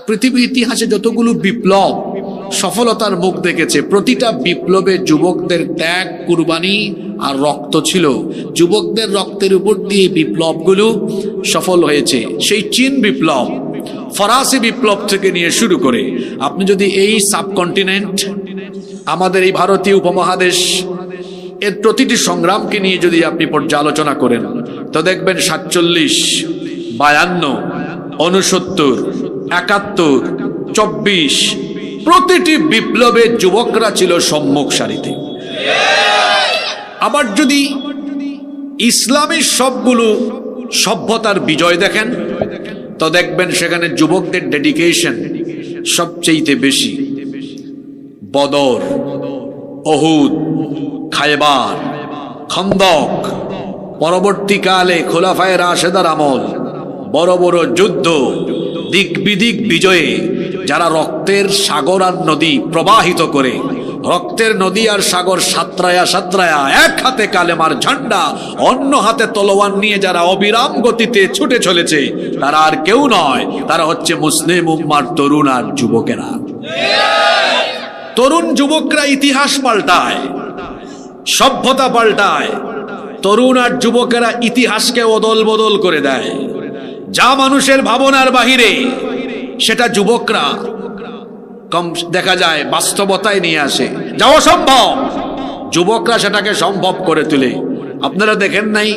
পৃথিবীর ইতিহাসে যতগুলো বিপ্লব সফলতার মুখ দেখেছে, প্রতিটা বিপ্লবে যুবকদের ত্যাগ, কুরবানি আর রক্ত ছিল। যুবকদের রক্তের উপর দিয়ে বিপ্লবগুলো সফল হয়েছে। সেই চীন বিপ্লব, ফরাসি বিপ্লব থেকে নিয়ে শুরু করে আপনি যদি এই সাবকন্টিনেন্ট, আমাদের এই ভারতীয় উপমহাদেশ, এর প্রতিটি সংগ্রামকে নিয়ে যদি আপনি পর্যালোচনা করেন তো দেখবেন 47, 52, 69, 71, 24 প্রতিটি বিপ্লবে যুবকরা ছিল সম্মুখ সারিতে। আবার যদি ইসলামের সবগুলো সভ্যতার বিজয় দেখেন তো দেখবেন সেখানে যুবকদের ডেডিকেশন সবচেয়ে বেশি। বদর, উহুদ, খায়বার, খন্দক, পরবর্তীকালে খোলাফায়ে রাশেদার আমল, বড় বড় যুদ্ধ, দিক বিদিক বিজয়ে যারা রক্তের সাগর আর নদী প্রবাহিত করে, রক্তের নদী আর সাগর সাঁতরায়া সাঁতরায়া এক হাতে কালেমার ঝান্ডা, অন্য হাতে তলোয়ার নিয়ে যারা অবিরাম গতিতে ছুটে চলেছে, তারা আর কেউ নয়, তারা হচ্ছে মুসলিম উম্মার তরুণ আর যুবকেরা। তরুণ যুবকরা ইতিহাস পাল্টায়, সভ্যতা পাল্টায়। তরুণ আর যুবকেরা ইতিহাসকে অদল বদল করে দেয়। যা মানুষের ভাবনার বাহিরে সেটা যুবকরা কম দেখা যায় বাস্তবতায় নিয়ে আসে। যা অসম্ভব যুবকরা সেটাকে সম্ভব করে তোলে। আপনারা দেখেন নাই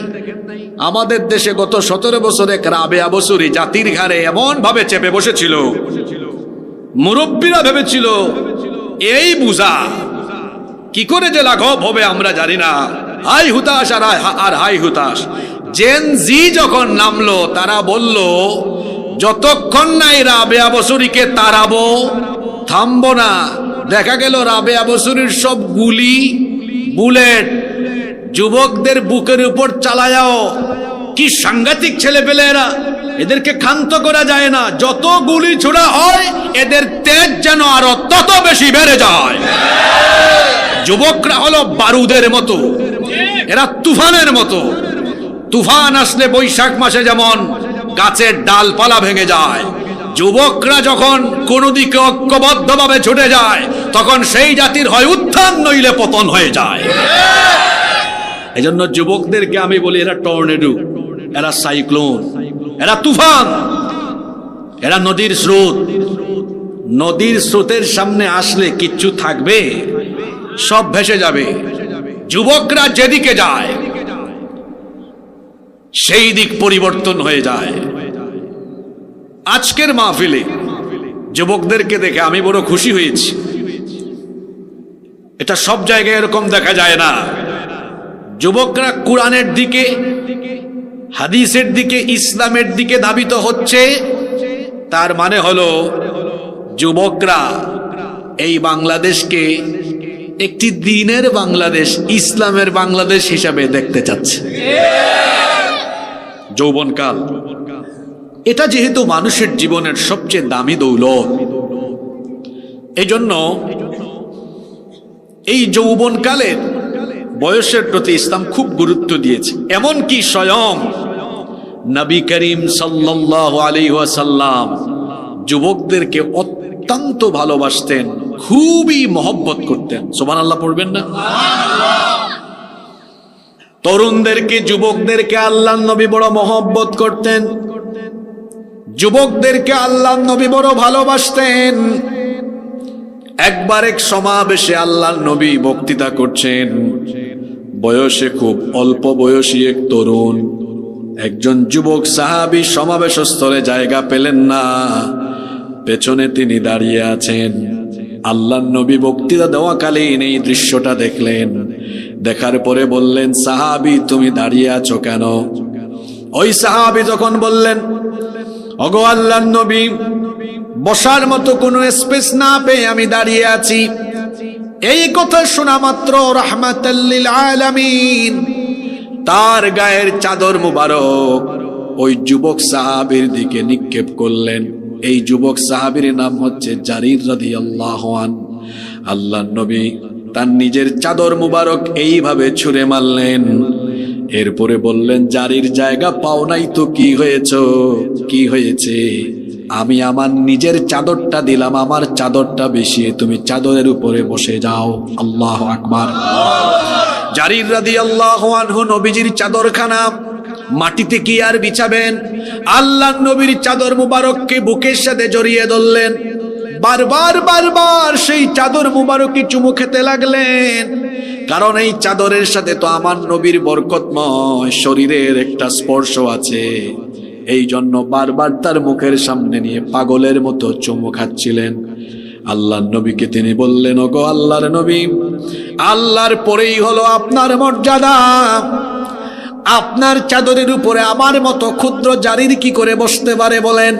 আমাদের দেশে গত 17 বছরে রাবেয়া বসুরি জাতির ঘাড়ে এমন ভাবে চেপে বসেছিল, মুরব্বীরা ভেবেছিল এই বুঝা কি করে যে লাঘব হবে আমরা জানি না। হাই হুতাশ আর হাই হুতাশ। জেন জি যখন নামলো তারা বলল যতক্ষণ নাই রাবেয়া বসুরিকে তাড়াবো থামবো না। দেখা গেল রাবেয়া বসুরির সব গুলি, বুলেট যুবকদের বুকের উপর চালায়াও। কি সাংঘাতিক ছেলে পেলে এরা, এদেরকে ক্ষান্ত করা যায় না। যত গুলি ছোড়া হয় এদের তেজ যেন আরো তত বেশি বেড়ে যায়। যুবকরা হলো বারুদের মতো, এরা তুফানের মতো। তুফান আসলে বৈশাখ মাসে যেমন গাছের ডালপালা ভেঙে যায়, যুবকরা যখন কোন দিকে ঐক্যবদ্ধভাবে ছুটে যায় তখন সেই জাতির হয় উত্থান নইলে পতন হয়ে যায়। এজন্য যুবকদেরকে আমি বলি এরা টর্নেডো, এরা সাইক্লোন, এরা তুফান, এরা নদীর স্রোত। নদীর স্রোতের সামনে আসলে কিচ্ছু থাকবে? সব ভেসে যাবে। যুবকরা যেদিকে যায় সেই দিক পরিবর্তন হয়ে যায়। আজকের মাহফিলে যুবকদেরকে দেখে আমি বড় খুশি হয়েছি। এটা সব জায়গায় এরকম দেখা যায় না। যুবকরা কোরআনের দিকে, হাদিসের দিকে, ইসলামের দিকে ধাবিত হচ্ছে। তার মানে হলো যুবকরা এই বাংলাদেশকে একটি দ্বীনের বাংলাদেশ, ইসলামের বাংলাদেশ হিসাবে দেখতে চাচ্ছে। যৌবনকাল এটা যেহেতু মানুষের জীবনের সবচেয়ে দামি দৌলত, এজন্য এই যৌবনকালের বয়সের প্রতি ইসলাম খুব গুরুত্ব দিয়েছে। এমনকি স্বয়ং নবী করিম সাল্লাল্লাহু আলাইহি ওয়াসাল্লাম যুবকদেরকে অত্যন্ত ভালোবাসতেন, খুবই মহব্বত করতেন। সুবহানাল্লাহ পড়বেন না? তরুণদেরকে, যুবকদেরকে আল্লাহর নবী বড় মহব্বত করতেন, যুবকদেরকে আল্লাহর নবী বড় ভালোবাসতেন। একবার এক সমাবেশে আল্লাহর নবী বক্তৃতা করছেন। বয়সে খুব অল্প বয়সী এক তরুণ, একজন যুবক সাহাবী সমাবেশ স্থলে জায়গা পেলেন না, পেছনে তিনি দাঁড়িয়ে আছেন। আল্লাহর নবী বক্তৃতা দেওয়াকালীন এই দৃশ্যটা দেখলেন। দেখার পরে বললেন, সাহাবী তুমি দাঁড়িয়ে আছো কেন? ওই সাহাবী তখন বললেন, ওগো আল্লাহর নবী, বসার মতো কোনো স্পেস না পেয়ে আমি দাঁড়িয়ে আছি। এই কথা শোনা মাত্র রাহমাতাল লিল আলামিন তার গায়ের চাদর মুবারক ওই যুবক সাহাবীর দিকে নিক্ষেপ করলেন। এই যুবক সাহাবীর নাম হচ্ছে জারির রাদিয়াল্লাহু আনহু। আল্লাহর নবী তার নিজের চাদর মুবারক এইভাবে ছুঁড়ে মারলেন। এরপরে বললেন, জারির জায়গা পাও নাই তো কি হয়েছে? আমি আমার নিজের চাদরটা দিলাম, আমার চাদরটা বেশি, তুমি চাদরের উপরে বসে যাও। আল্লাহু আকবার। জারির রাদিয়াল্লাহু আনহু নবীজির চাদরখানা মাটিতে কি আর বিছাবেন, আল্লাহর নবীর চাদর মুবারককে বুকের সাথে জড়িয়ে ধরলেন, বারবার বারবার সেই চাদর মুবারকে চুমু খেতে লাগলেন। কারণ এই চাদরের সাথে তো আমার নবীর বরকতময় শরীরের একটা স্পর্শ আছে, এই জন্য বারবার তার মুখের সামনে নিয়ে পাগলের মতো চুমু খাচ্ছিলেন। আল্লাহর নবীকে তিনি বললেন, ওগো আল্লাহর নবী, আল্লাহর পরেই হলো আপনার মর্যাদা, আপনার চাদরের উপরে আমার মতো ক্ষুদ্র জারির কি করে বসতে পারে বলেন?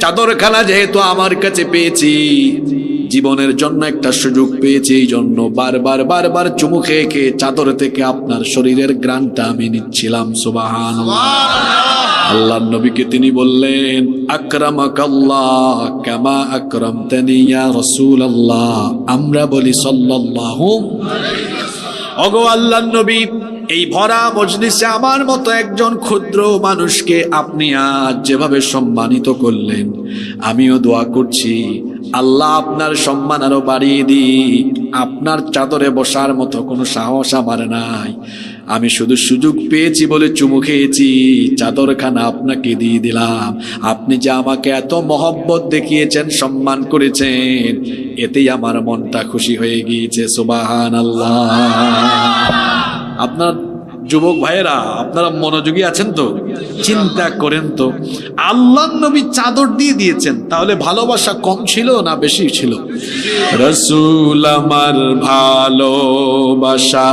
চাদরখানা যেহেতু আমার কাছে পেয়েছি, জীবনের জন্য একটা সুযোগ পেয়েছি, এই জন্য বারবার বারবার চুমু খেয়ে খেয়ে চাদর থেকে আপনার শরীরের ঘ্রাণটা আমি নিচ্ছিলাম। সুবহানাল্লাহ। আল্লাহর নবীকে তিনি বললেন, আকরামাকাল্লাহ কামা আকরামতানি ইয়া রাসূলুল্লাহ। আমরা বলি সাল্লাল্লাহু আলাইহি ওয়াসাল্লাম। ওগো আল্লাহর নবী, এই ভরা মজলিসে আমার মতো একজন ক্ষুদ্র মানুষকে আপনি আজ যেভাবে সম্মানিত করলেন, আমিও দোয়া করছি আল্লাহ আপনার সম্মান আরো বাড়িয়ে দিক। আপনার চাদরে বসার মতো কোনো সাহস আমার নাই, আমি শুধু সুযোগ পেয়েছি বলে চুমু খেয়েছি, চাদরখানা আপনাকে দিয়ে দিলাম। আপনি যে আমাকে এত মহব্বত দেখিয়েছেন, সম্মান করেছেন, এতেই আমার মনটা খুশি হয়ে গিয়েছে। সুবহানাল্লাহ। আপনার যুবক ভাইয়েরা, আপনারা মনোযোগী আছেন তো? চিন্তা করেন তো, আল্লাহর নবী চাদর দিয়ে দিয়েছেন, তাহলে ভালোবাসা কম ছিল না বেশি ছিল? রাসূল আমার ভালোবাসা,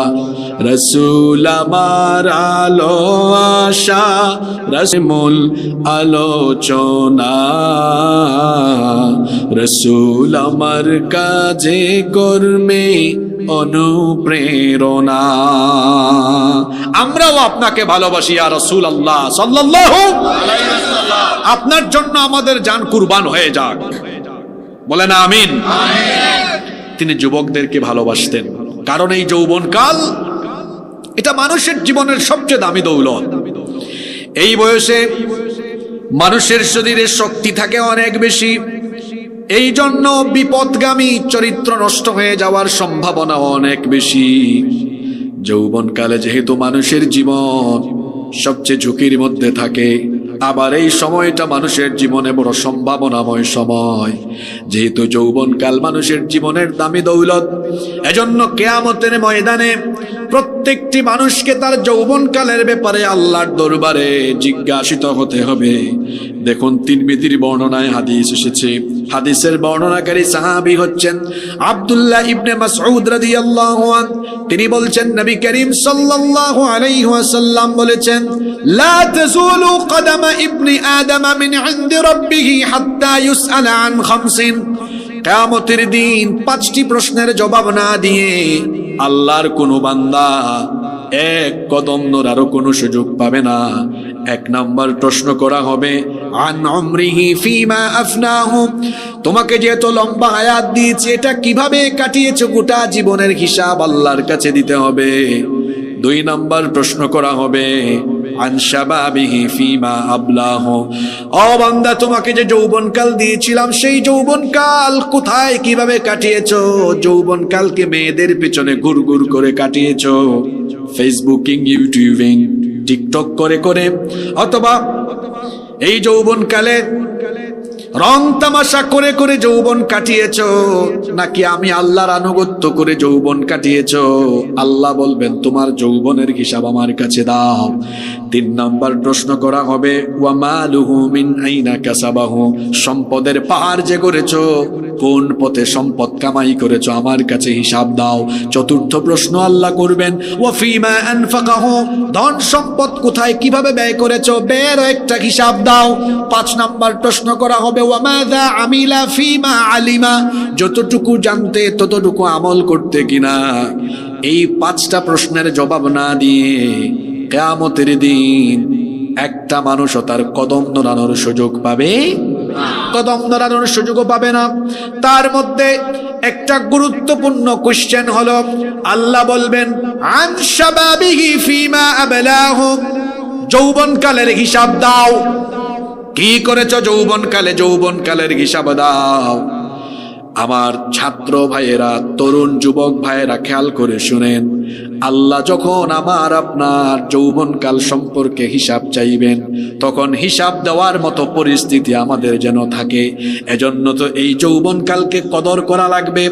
রাসূল আমার আলো আশা, রাসূল আলোচনা, রাসূল আমার কাজে কর্মে অনুপ্রেরণা। আমরাও আপনাকে ভালোবাসি ইয়া রাসূলুল্লাহ সাল্লাল্লাহু আলাইহি ওয়াসাল্লাম। আপনার জন্য আমাদের জান কুরবান হয়ে যাক, বলেন আমিন। তিনি যুবকদেরকে ভালোবাসতেন, কারণ এই যৌবনকাল এটা মানুষের জীবনের সবচেয়ে দামি দৌলত। এই বয়সে মানুষের শরীরে শক্তি থাকে অনেক বেশি, এই জন্য বিপদগামী চরিত্র নষ্ট হয়ে যাওয়ার সম্ভাবনা অনেক বেশি। যৌবনকালে যেহেতু মানুষের জীবন সবচেয়ে ঝুঁকির মধ্যে থাকে, আবার এই সময়টা মানুষের জীবনে বড় সম্ভাবনাময় সময়। যেহেতু যৌবনকাল মানুষের জীবনের দামি দৌলত, এজন্য কিয়ামতের ময়দানে প্রত্যেকটি মানুষকে তার যৌবনকালের ব্যাপারে আল্লাহর দরবারে জিজ্ঞাসিত হতে হবে। দেখুন, তিরমিজির বর্ণনায় হাদিস এসেছে, হাদিসের বর্ণনাকারী সাহাবী হচ্ছেন আব্দুল্লাহ ইবনে মাসউদ রাদিয়াল্লাহু আনহু। তিনি বলছেন, নবী করিম সাল্লাল্লাহু আলাইহি ওয়াসাল্লাম বলেছেন, লা তাযুলু কদামা ইবনি আদম মিন ইনদি রাব্বিহি হাত্তা ইউসআলা আন খামসিন। কিয়ামতের দিন 5টি প্রশ্নের জবাব না দিয়ে আল্লাহর কোনো বান্দা এক কদম নড়ারও কোনো সুযোগ পাবে না। 1 নাম্বার প্রশ্ন করা হবে, আন উমরিহি ফিমা আফনাহু, তোমাকে যে এত লম্বা হায়াত দিয়েছে এটা কিভাবে কাটিয়েছো, গোটা জীবনের হিসাব আল্লাহর কাছে দিতে হবে। 2 নাম্বার প্রশ্ন করা হবে, আন শাবাবিহি ফিমা আবলাহু, ও বান্দা তোমাকে যে যৌবনকাল দিয়েছিলাম সেই যৌবনকাল কোথায় কিভাবে কাটিয়েছো? যৌবনকালকে মেয়েদের পিছনে ঘুরঘুর করে কাটিয়েছো, ফেসবুকিং, ইউটিউবিং, টিকটক করে করে, অথবা এই যৌবনকালে রং তামাশা করে করে যৌবন কাটিয়েছো, নাকি আমি আল্লাহর আনুগত্য করে যৌবন কাটিয়েছো? আল্লাহ বলবেন, তোমার যৌবনের হিসাব আমার কাছে দাও। 3 নাম্বার প্রশ্ন করা হবে, ওয়া মালুহু মিন আইনা কাসাবাহু, সম্পদের পাহাড় যে করেছো, কোন পথে সম্পদ কামাই করেছো, আমার কাছে হিসাব দাও। 4র্থ প্রশ্ন আল্লাহ করবেন, ওয়া ফিমা আনফাকাহু, ধন সম্পদ কোথায় কিভাবে ব্যয় করেছো, ব্যয়ের একটা হিসাব দাও। 5 নাম্বার প্রশ্ন করা হবে, ওয়া মাযা আমিলা ফিমা আলিমা, যতটুকু জানতে ততটুকু আমল করতে কিনা। এই 5টা প্রশ্নের জবাব না দিয়ে কিয়ামতের দিন একটা মানুষও তার কদম নড়ানোর সুযোগ পাবে, কদম নড়ানোর সুযোগও পাবে না। তার মধ্যে একটা গুরুত্বপূর্ণ কোশ্চেন হলো, আল্লাহ বলবেন, আন শাবাবিহি ফিমা আবলাহু, যৌবনকালের হিসাব দাও। কি করেছ যৌবনকালে, যৌবনকালের হিসাব দাও। আমার ছাত্র ভাইয়েরা, তরুণ যুবক ভাইয়েরা খেয়াল করে শুনেন, আল্লাহ যখন আমার আপনার যৌবনকাল সম্পর্কে হিসাব চাইবেন, তখন হিসাব দেওয়ার মতো পরিস্থিতি আমাদের যেন থাকে। এজন্য তো এই যৌবনকালকে কদর করা লাগবে।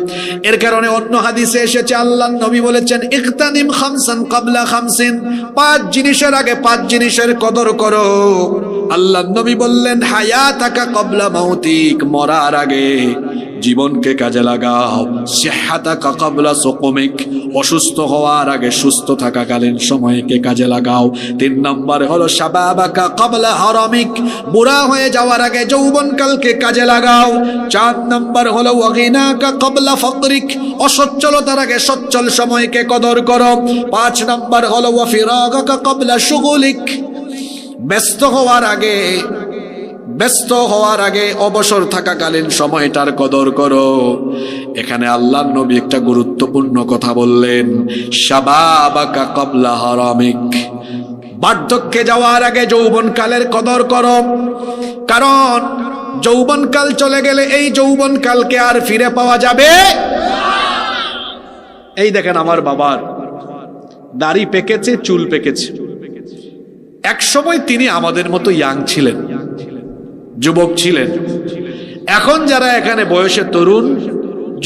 এর কারণে অন্য হাদিসে এসেছে, আল্লাহর নবী বলেছেন, ইগতানিম খামসান ক্বাবলা খামসিন, 5 জিনিসের আগে 5 জিনিসের কদর করো। আল্লাহর নবী বললেন, হায়াতাকা ক্বাবলা মাউতিক, মরার আগে জীবনকে কাজে লাগাও। সিহহাতাকা ক্বাবলা সুকুমিক, অসুস্থ হওয়ার আগে সুস্থ থাকাকালীন সময়কে কাজে লাগাও। 3 নম্বর হলো শাবাবাকা ক্বাবলা হারামিক, বুড়া হয়ে যাওয়ার আগে যৌবনকালকে কাজে লাগাও। 4 নম্বর হলো ওয়াগিনাকা ক্বাবলা ফাকরিক, অসচ্ছলতার আগে সচ্ছল সময়কে কদর করো। 5 নম্বর হলো ওয়াফিরাগাকা ক্বাবলা শুগুলিক, ব্যস্ত হওয়ার আগে অবসর থাকাকালীন সময়টার কদর করো। এখানে আল্লাহর নবী একটা গুরুত্বপূর্ণ কথা বললেন, শাবাবাকা ক্বাবলা হারামিক, বার্ধক্যে যাওয়ার আগে যৌবনকালের কদর করো। কারণ যৌবনকাল চলে গেলে এই যৌবনকালকে আর ফিরে পাওয়া যাবে। এই দেখেন, আমার বাবার দাড়ি পেকেছে, চুল পেকেছে। এক সময় তিনি আমাদের মতো ইয়াং ছিলেন, যুবক ছিলেন। এখন যারা এখানে বয়সে তরুণ,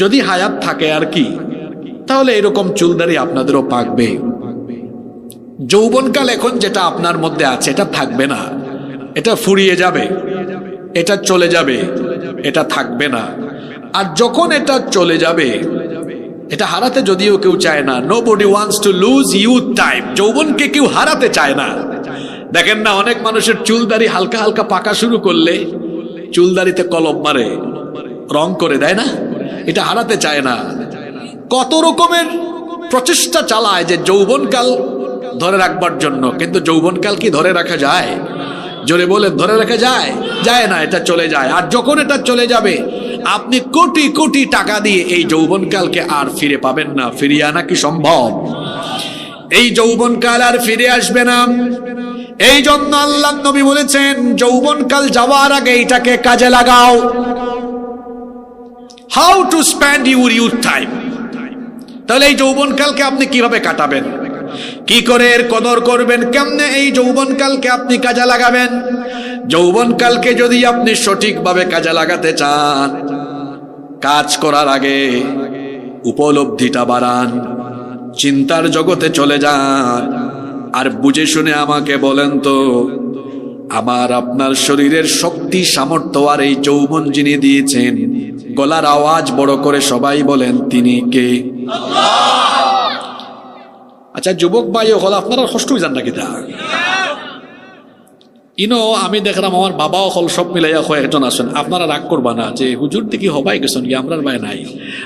যদি হায়াত থাকে আর কি, তাহলে এরকম চুলদারি আপনাদেরও পাকবে। যৌবনকাল এখন যেটা আপনার মধ্যে আছে এটা থাকবে না, এটা ফুরিয়ে যাবে, এটা চলে যাবে, এটা থাকবে না। আর যখন এটা চলে যাবে, এটা হারাতে যদিও কেউ চায় না, nobody wants to lose youth time, যৌবনকে কেউ হারাতে চায় না। দেখেন না, অনেক মানুষের চুলদারি হালকা হালকা পাকা শুরু করলে চুলদারিতে কলম মারে, রং করে দেয় না, এটা হারাতে চায় না। কত রকমের প্রচেষ্টা চালায় যে যৌবনকাল ধরে রাখবার জন্য, কিন্তু যৌবনকাল কি ধরে রাখা যায়? জোরে বলেন, ধরে রাখা যায়? যায় না, এটা চলে যায়। আর যখন এটা চলে যাবে, আপনি কোটি কোটি টাকা দিয়ে এই যৌবনকালকে আর ফিরে পাবেন না। ফিরিয়ে আনা কি সম্ভব? এই যৌবনকাল আর ফিরে আসবে না। এই জন্য আল্লাহর নবী বলেছেন, যৌবনকাল যাওয়ার আগে এটাকে কাজে লাগাও। How to spend your youth time, তাহলে এই যৌবনকালকে আপনি কিভাবে কাটাবেন, কি করে এর কদর করবেন, কেমনে এই যৌবনকালকে আপনি কাজে লাগাবেন। যৌবনকালকে যদি আপনি সঠিকভাবে কাজে লাগাতে চান, কাজ করার আগে উপলব্ধিটা বাড়ান, চিন্তার জগতে চলে যান। আর বুঝে শুনে আমাকে বলেন তো, আমার আপনার শরীরের শক্তি সামর্থ্য আর এই যৌবন যিনি দিয়েছেন, গলার আওয়াজ বড় করে সবাই বলেন, তিনি কে? আচ্ছা যুবক ভাই হল, আপনারা কষ্ট হয়ে যান নাকি? তা ইনো আমি দেখলাম আমার বাবাও হল, সব মিলাইয়া কয়েকজন আসেন। আপনারা রাগ করবা না যে হুজুর দেখি হবাই গেছেন কি, আমরার ভাই নাই।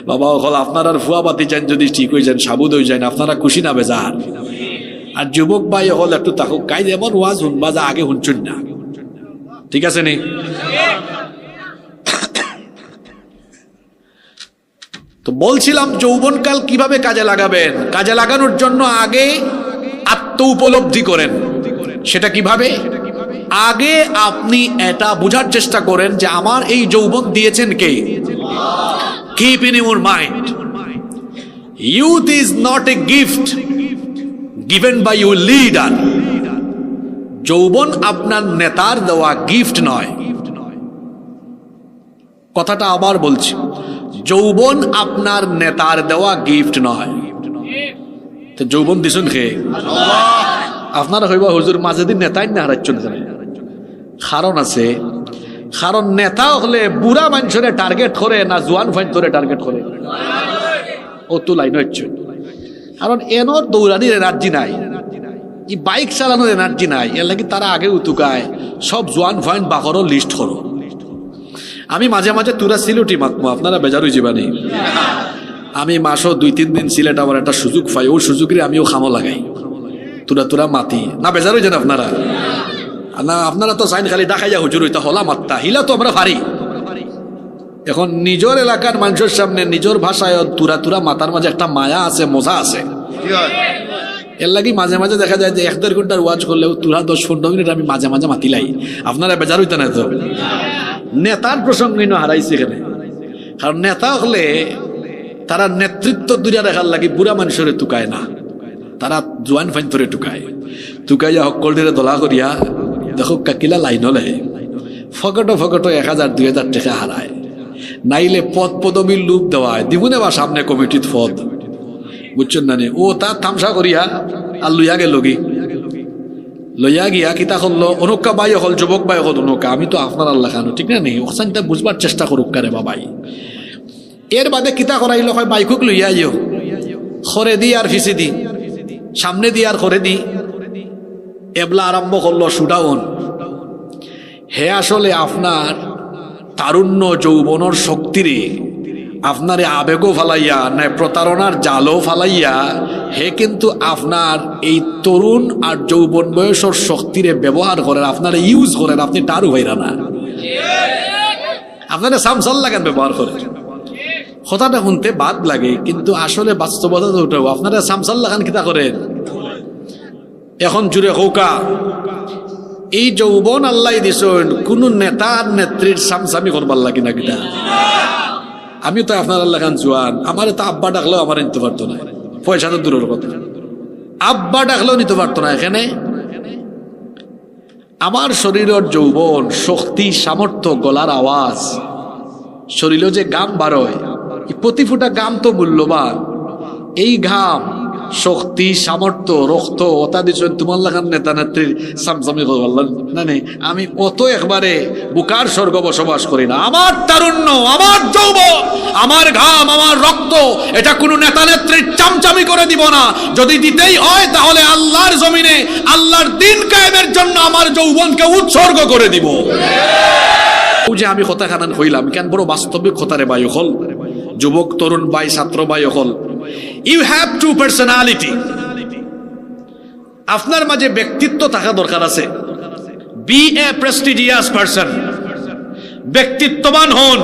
বাবাও হল, আপনার ফুয়া বাতি যান, যদি ঠিক হয়ে যান, সাবুদ হয়ে যান, আপনারা খুশি না বেজার। আর যুবক ভাই হল একটু তাকুক, কাই যেমন ওয়াজ শুনবা যা আগে শুনছুন না, ঠিক আছে নি? তো বলছিলাম যৌবনকাল কিভাবে কাজে লাগাবেন। কাজে লাগানোর জন্য আগে আত্ম উপলব্ধি করেন। সেটা কিভাবে? আগে আপনি এটা বোঝার চেষ্টা করেন যে আমার এই যৌবন দিয়েছেন কে। Keep in your mind, youth is not a gift given by your leader. যৌবন আপনার নেতার দেওয়া গিফট নয়। কথাটা আবার বলছি, যৌবন আপনার নেতার দেওয়া গিফট নয়। তো যৌবন দিছেন কে? আপনারা হইবা হুজুর মাঝে দিন নেতাই না হারাচ্ছেন, কারণ আছে। কারণ নেতা হলে বুড়া মানুষের টার্গেট করে না জোয়ান ফাইন ধরে টার্গেট করে, ও তো লাইন হচ্ছে। কারণ এনর দৌড়ানির এনার্জি নাই, এই বাইক চালানোর এনার্জি নাই, এর লাগি তারা আগে উতুকায় সব জোয়ান ফাইন বাকরও লিস্ট করো। আমি মাঝে মাঝে তুরা সিলেটি মাতমো, আপনারা বেজার হয়ে যাবানি। আমি মাসও 2-3 দিন সিলেট আমার একটা সুযোগ পাই, ওই সুযোগের আমিও খামো লাগাই, তুরা তুরা মাতি না। বেজার হয়ে যান আপনারা না? আপনারা তো চাইন খালি ডাকাইয়া হুজুর হইতা হলা মাত্তা, হিলা তো আমরা পারি। এখন নিজের এলাকার মানুষের সামনে নিজের ভাষায় তুরা তুরা মাতার মাঝে একটা মায়া আছে, মজা আছে। এর লাগি মাঝে মাঝে দেখা যায় যে 1-1.5 ঘন্টার ওয়াজ করলেও তুরা 10-15 মিনিট আমি মাঝে মাঝে মাতিলাই। আপনারা বেজার হইতে না তো? নেতার প্রসঙ্গ হারাইছে এখানে। কারণ নেতা হলে তারা নেতৃত্ব দুরিয়া দেখার লাগি বুড়া মানুষের টুকায় না, তারা জোয়ান ফাইন ধরে টুকায়। টুকাইয়া সকল ধরে দলা করিয়া দেখো কাকিলা লাইন হলে ফকটো 1000-2000 টাকা হারায়। নাইলে পদ পদবীর লুপ দেওয়ায় দিবনে বা সামনে কমিটির পদ, বুঝছেন না? ও তার তামসা করিয়া আর লইয়া গেল লইয়া গিয়া কিতা করলো অনুকা বাই হল, যুবক বাই হল অনুকা, আমি তো আপনার আল্লাহ খানো ঠিক না নেই ওখানটা বুঝবার চেষ্টা করুক কারে বাবাই। এর বাদে কিতা করাইল হয় বাইকুক লইয়া যাও, খরে দি আর ফিসি দি, সামনে দি আর খরে দি, এবলা আরম্ভ করলো শুডাউন। হে আসলে আপনার তারুণ্য যৌবনের শক্তিরে আপনারে আবেগও ফালাইয়া না প্রতারণার জালও ফালাইয়া হে কিন্তু আপনার এই তরুণ আর যৌবন বয়সের শক্তিরে ব্যবহার করেন, আপনারা ইউজ করেন, আপনি টারু হইরা না, আপনারা সামসাল লাগান ব্যবহার করেন। কথাটা শুনতে বাদ লাগে কিন্তু আসলে বাস্তবতা তো ওটাও। আপনারা সামসাল লাগান কিতা করেন? এখন জুড়ে হৌকা এই যৌবন আল্লাহ দিছেন কোন নেতার নেত্রীর সামসামি করবার লাগে না কিনা? আমি তো আপনার আল্লাহ খান জোয়ান, আমার তো আব্বা ডাকলেও আমার নিতে পারতো না, পয়সা তো দূরের কথা, আব্বা ডাকলেও নিতে পারতো না। এখানে আমার শরীরের যৌবন, শক্তি, সামর্থ্য, গলার আওয়াজ, শরীরে যে ঘাম বারোয়, প্রতি ফুটা ঘাম তো মূল্যবান। এই ঘাম, শক্তি, সামর্থ্য, রক্ত ওটা দিচ্ছেন তোমার লাগান নেতা নেত্রীর সামসামি করবার না নেই। আমি অত একবারে বুকার স্বর্গ বসবাস করি না। আমার তারুণ্য, আমার যৌবন, আমার ঘাম, আমার রক্ত এটা কোনো নেতা নেত্রীর চামচামি করে দিব না। যদি দিতেই হয় তাহলে আল্লাহর জমিনে আল্লাহর দিন কায়েমের জন্য আমার যৌবনকে উৎসর্গ করে দিব। যে আমি কথা খানান হইলাম কেন, বড় বাস্তবিক কথারে বায়ু হল, যুবক তরুণ ভাই, ছাত্র ভাই হল, ইউ হ্যাভ টু পার্সোনালিটি। আপনার মাঝে ব্যক্তিত্ব থাকা দরকার আছে। বি এ প্রেস্টিজিয়াস পারসন, ব্যক্তিত্ববান হন।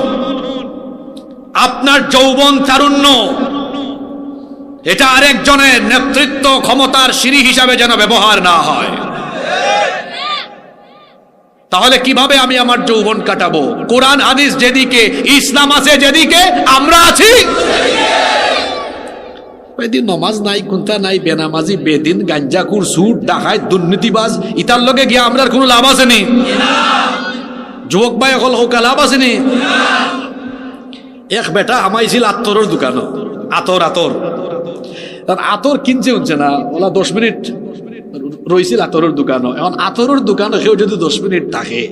আপনার যৌবন, তারুণ্য এটা আরেকজনের নেতৃত্ব ক্ষমতার সিঁড়ি হিসাবে যেন ব্যবহার না হয়। তাহলে কিভাবে আমি আমার যৌবন কাটাবো? কোরআন হাদিস যেদিকে, ইসলাম আছে যেদিকে, আমরা আছি ওইদিন। নমাজ নাই, কুন্তা নাই, বেনামাজি, বেদিন, গাঞ্জাকুর, সুদ, ডাকাত, দুর্নীতিবাজ, ইতার লগে গিয়া আমরা কোনো লাভ আছে নি? যুবক ভাই অকল হোকা লাভ আছে নি? এক বেটা আমাইছিল আতরের দোকানও, আতর কিনছে হচ্ছে না, ওলা 10 মিনিট রয়েছিল আতরের দোকানও। এখন আতরের দোকান কেউ যদি 10 মিনিট থাকে,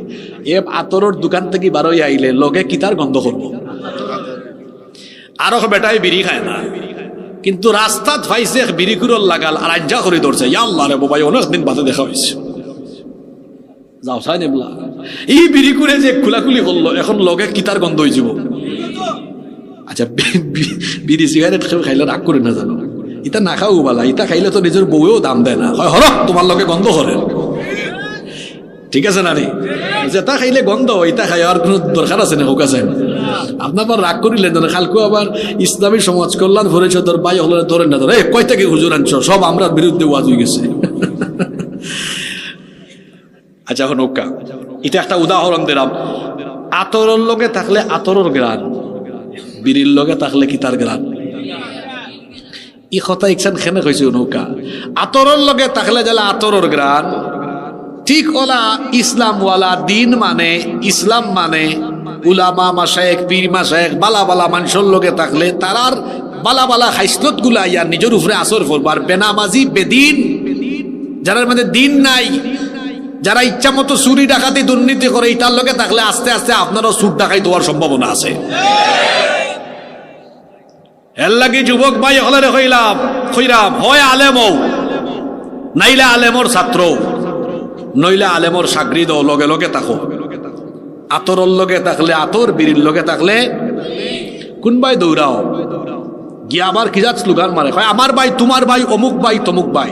এ আতরের দোকান থেকে বারোই আইলে লগে কিতার গন্ধ করবো। আরো বেটাই বিড়ি খায় না, কিন্তু রাস্তাত ফাইছে বিড়ি কুরল লাগাল আর আজ্জা করে ধরছে, আল্লাহ রে বাবা অনেকদিন বাদে দেখা হয়েছে, যাও সাই নেবলা এই বিড়ি করে যে খুলাখুলি করলো, এখন লগে কিতার গন্ধ হয়ে যাব। আচ্ছা, বিড়ি সিগারেট খাইলে রাগ করে না জানো, ইটা না খাও বালা, ইটা খাইলে তো নিজের বউয়েও দাম দেয় না, হয় হর তোমার লগে গন্ধ করে, ঠিক আছে না রে? যেটা খাইলে গন্ধ, ইটা খাই আর কোনো দরকার আছে না? হোক আছে আপনার আবার রাগ করিলেন না, খালকু আবার ইসলামী সমাজ কল্যাণ পরিষদের ভাই হলে ধরেন না, ধরে কয় থেকে হুজুর আনছ, সব আমরা বিরুদ্ধে ওয়াজ হয়ে গেছে। আচ্ছা, এখন ওকা এটা একটা উদাহরণ দিলাম। আতরের লগে থাকলে আতরের গ্রান, বিড়ির লগে থাকলে কি তার গ্রান? ই কথা ইকসান খেনে কইছে নৌকা। আতরের লগে থাকলে যারা আতরের গ্রান, ঠিক ওলা ইসলামওয়ালা দিন মানে, ইসলাম মানে উলামা মাশায়েখ, পীর মাশায়েখ, বালা বালা মানুষের লগে থাকলে তারার বালা বালা খাইসলত গুলা ইয়ার নিজের উপরে আসর করবার। বেনামাজি, বেদিন, যারা মধ্যে দিন নাই, যারা ইচ্ছা মতো চুরি ডাকাতি দুর্নীতি করে, তার লগে থাকলে আস্তে আস্তে আপনারও চুর ডাকাই দেওয়ার সম্ভাবনা আছে। এর লাগে যুবক ভাই হলে কইরাম, হয় আলেম হও, নাইলে আলেমর ছাত্র, নইলে আলেমর সাগরিদ লগে লগে থাকো। আতরের লগে থাকলে আতর, বিড়ির লগে থাকলে কোনবাই দৌড়াও গিয়া আবার কিজাত স্লোগান মারে, কয় আমার ভাই, তোমার ভাই, অমুক ভাই, তমুক ভাই।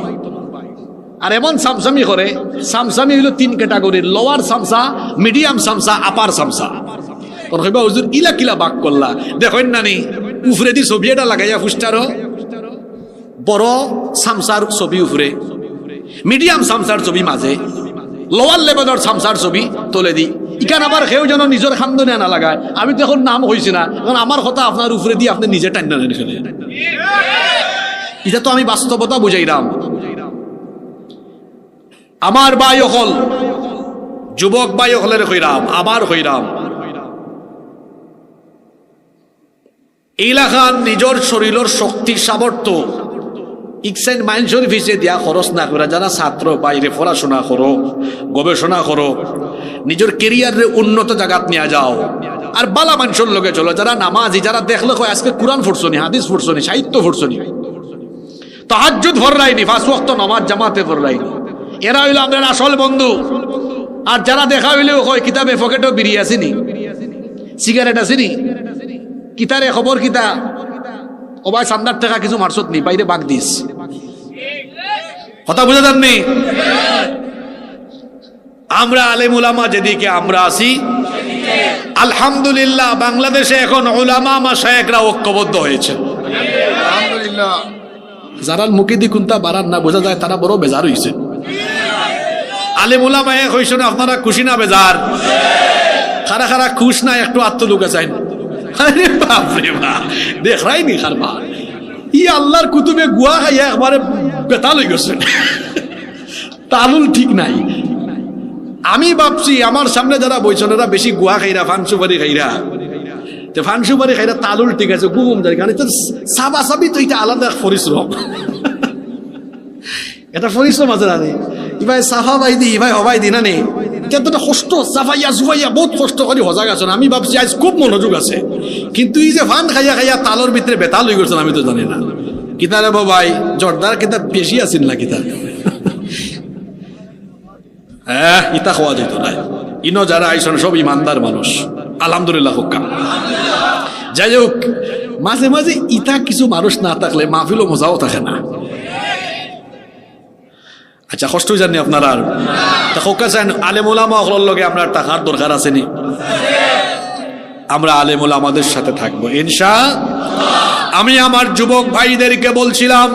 আর এমন সামসামি করে, সামসামি হইল 3 ক্যাটাগরির, লোয়ার সামসা, মিডিয়াম সামসা, আপার সামসা। তোর কইবা হুজুর ইলা কিলা বাক করলা, দেখেন না নি উপরে দি ছবি এটা লাগাইয়া ফুস্টারও বড় সামসার ছবি উপরে, মিডিয়াম সামসার ছবি মাঝে, লোয়ার লেভেলের সামসার ছবি তোলে দি। ইখান আবার কেউ যেন নিজের খান্দনে না লাগায়। আমি তো এখন নাম হয়েছি না, কারণ আমার কথা আপনার উপরে দিয়ে আপনি নিজে টাইনা নেন ফেলে। এটা তো আমি বাস্তবতা বুঝাইলাম। আমার ভাই হল, যুবক ভাই হলের হইরাম, আমার হইরাম, এইলাখান নিজের শরীরের শক্তি সামর্থ্য ইকসাইন মাইন্ডসের ফিসে দিয়া খরচ না করে যারা ছাত্র বাইরে পড়াশোনা করো, গবেষণা করো, নিজের কেরিয়ারের উন্নত জায়গাত নিয়ে যাও। আর বালা মানুষের লোকে চলো যারা নামাজি, যারা দেখলো আজকে কোরআন ফুটছনি, হাদিস ফুটছনি, সাহিত্য ফুটছনি, তাহাজ্জুদ ফরলাইনি, 5 ওয়াক্ত নামাজ জামাতে ফরলাইনি, এরা হইলো আপনার আসল বন্ধু। আর যারা দেখা হইলেও কয় কিতাবে পকেটও বিড়ি আসেনি, সিগারেট আসেনি, কিতারে খবর কিতা ও ভাই সান্দার টাকা কিছু মারসত নি, বাইরে বাগ দিস। কথা বুঝে যাননি? আমরা আলেম উলামা যেদিকে আমরা আছি, আলহামদুলিল্লাহ বাংলাদেশে এখন উলামা মাশায়েখরা ঐক্যবদ্ধ হয়েছে আলহামদুলিল্লাহ। যারা মুখে দি কোনটা বাড়ান না বোঝা যায়, তারা বড় বেজার হয়েছে। আলেম উলামা এক হইছেন, আপনারা খুশি না বেজার? খারা খারা খুশ না, একটু আত্মলুকা চাই না। আরে বাপ রে বাপ, দেখাই নি খারবা ই আল্লাহর কুতুবে গুয়া খাইয়া একবারে বেতাল হয়ে গেছে, তালুল ঠিক নাই। আমি ভাবছি আমার সামনে যারা বইছেন এরা বেশি গুয়া খাইরা, ফানসুপারি খাইরা, ফানসুপারি খাইরা তালুল ঠিক আছে, গুম যায় কারণ সাবা সাবি তো এটা আলাদা পরিশ্রম। এটা পরিশ্রম আছে না, ইভাই সাফা বাই দি, ইভাই হবাই দি না নে, কতটা কষ্ট, সাফাইয়া জুফাইয়া বহুত কষ্ট করে হজা গেছেন। আমি ভাবছি আজ খুব মনোযোগ আছে, কিন্তু এই যে ফান খাইয়া খাইয়া তালর ভিতরে বেতাল হয়ে গেছেন আমি তো জানি না। কিতা রে ভাই, জর্দার কিতা বেশি আছিল না কিতা? হ্যাঁ, ইতা খাওয়া যেত না। ইনো যারা আইসন সব ইমানদার মানুষ, আলহামদুলিল্লাহ হুক্কা। যাই হোক, মাঝে মাঝে ইতা কিছু মানুষ না থাকলে মাহফিলও মজাও থাকে না। আচ্ছা, কষ্ট জানি আপনারা আর আলেম ওলামা হলোর লগে আপনার টাকার দরকার আছে নি? আমরা আলেম ওলামাদের সাথে থাকবো ইনশাআল্লাহ। আমি আমার যুবক ভাইদেরকে বলছিলাম,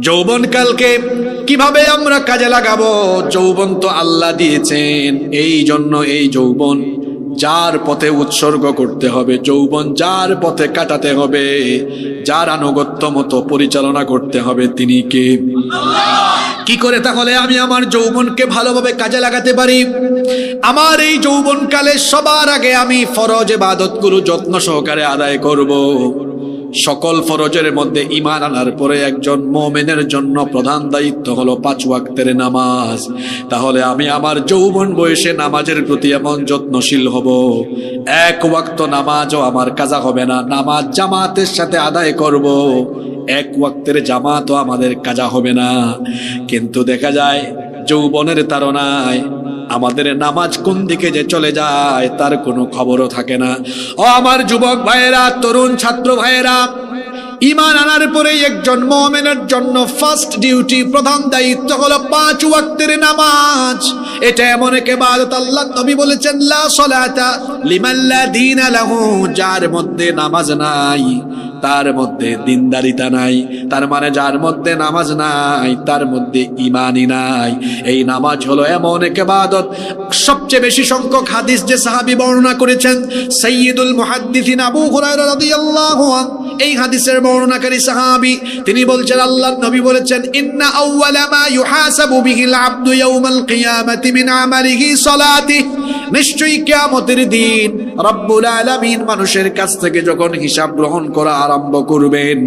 যৌবনকালকে কিভাবে আমরা কাজে লাগাবো। যৌবন তো আল্লাহ দিয়েছেন, এই জন্য এই যৌবন যার পথে উৎসর্গ করতে হবে, যৌবন যার পথে কাটাতে হবে, যার আনুগত্য মতো পরিচালনা করতে হবে, তিনি কে? কি করে তাহলে আমি আমার যৌবনকে ভালোভাবে কাজে লাগাতে পারি? আমার এই যৌবনকালে সবার আগে আমি ফরজ ইবাদতগুলো যত্ন সহকারে আদায় করব। সকল ফরজের মধ্যে ঈমান আনার পরে একজন মুমিনের জন্য প্রধান দায়িত্ব হলো 5 ওয়াক্তের নামাজ। তাহলে আমি আমার যৌবন বয়সে নামাজের প্রতি এমন যত্নশীল হব, 1 ওয়াক্ত নামাজও আমার কাজা হবে না, নামাজ জামাতের সাথে আদায় করব। 1 ওয়াক্তের জামাতও আমাদের কাজা হবে না। কিন্তু দেখা যায় যৌবনের তাড়নায় আমাদের নামাজ কোন দিকে যে চলে যায় তার কোনো খবরও থাকে না। ও আমার যুবক ভাইয়েরা, তরুণ ছাত্র ভাইয়েরা, ঈমান আনার পরে একজন মুমিনের জন্য ফার্স্ট ডিউটি, প্রধান দায়িত্ব হলো 5 ওয়াক্তের নামাজ। এটা এমন এক ইবাদত, আল্লাহ নবী বলেছেন লা সালাতা লিমান লা দীনা লাহু, যার মধ্যে নামাজ নাই তার মধ্যে দিনদারিতা নাই। তার মানে যার মধ্যে নামাজ নাই তার মধ্যে ঈমানই নাই। এই নামাজ হলো এমন এক ইবাদত, সবচেয়ে বেশি সংখ্যক হাদিস যে সাহাবী বর্ণনা করেছেন, সাইয়্যিদুল মুহাদ্দিসিন আবু হুরায়রা রাদিয়াল্লাহু আনহু, এই হাদিসের বর্ণনাকারী সাহাবী, তিনি বলছেন আল্লাহর নবী বলেছেন ইন্না আউওয়ালা মা ইউহাসাবু বিহিল আবদু ইয়াউমাল কিয়ামাতি মিন আমালিহি সালাতিহি, নিশ্চয়ই কিয়ামতের দিন রব্বুল আলামিন মানুষের কাছ থেকে যখন হিসাব গ্রহণ করা আরম্ভ করবেন,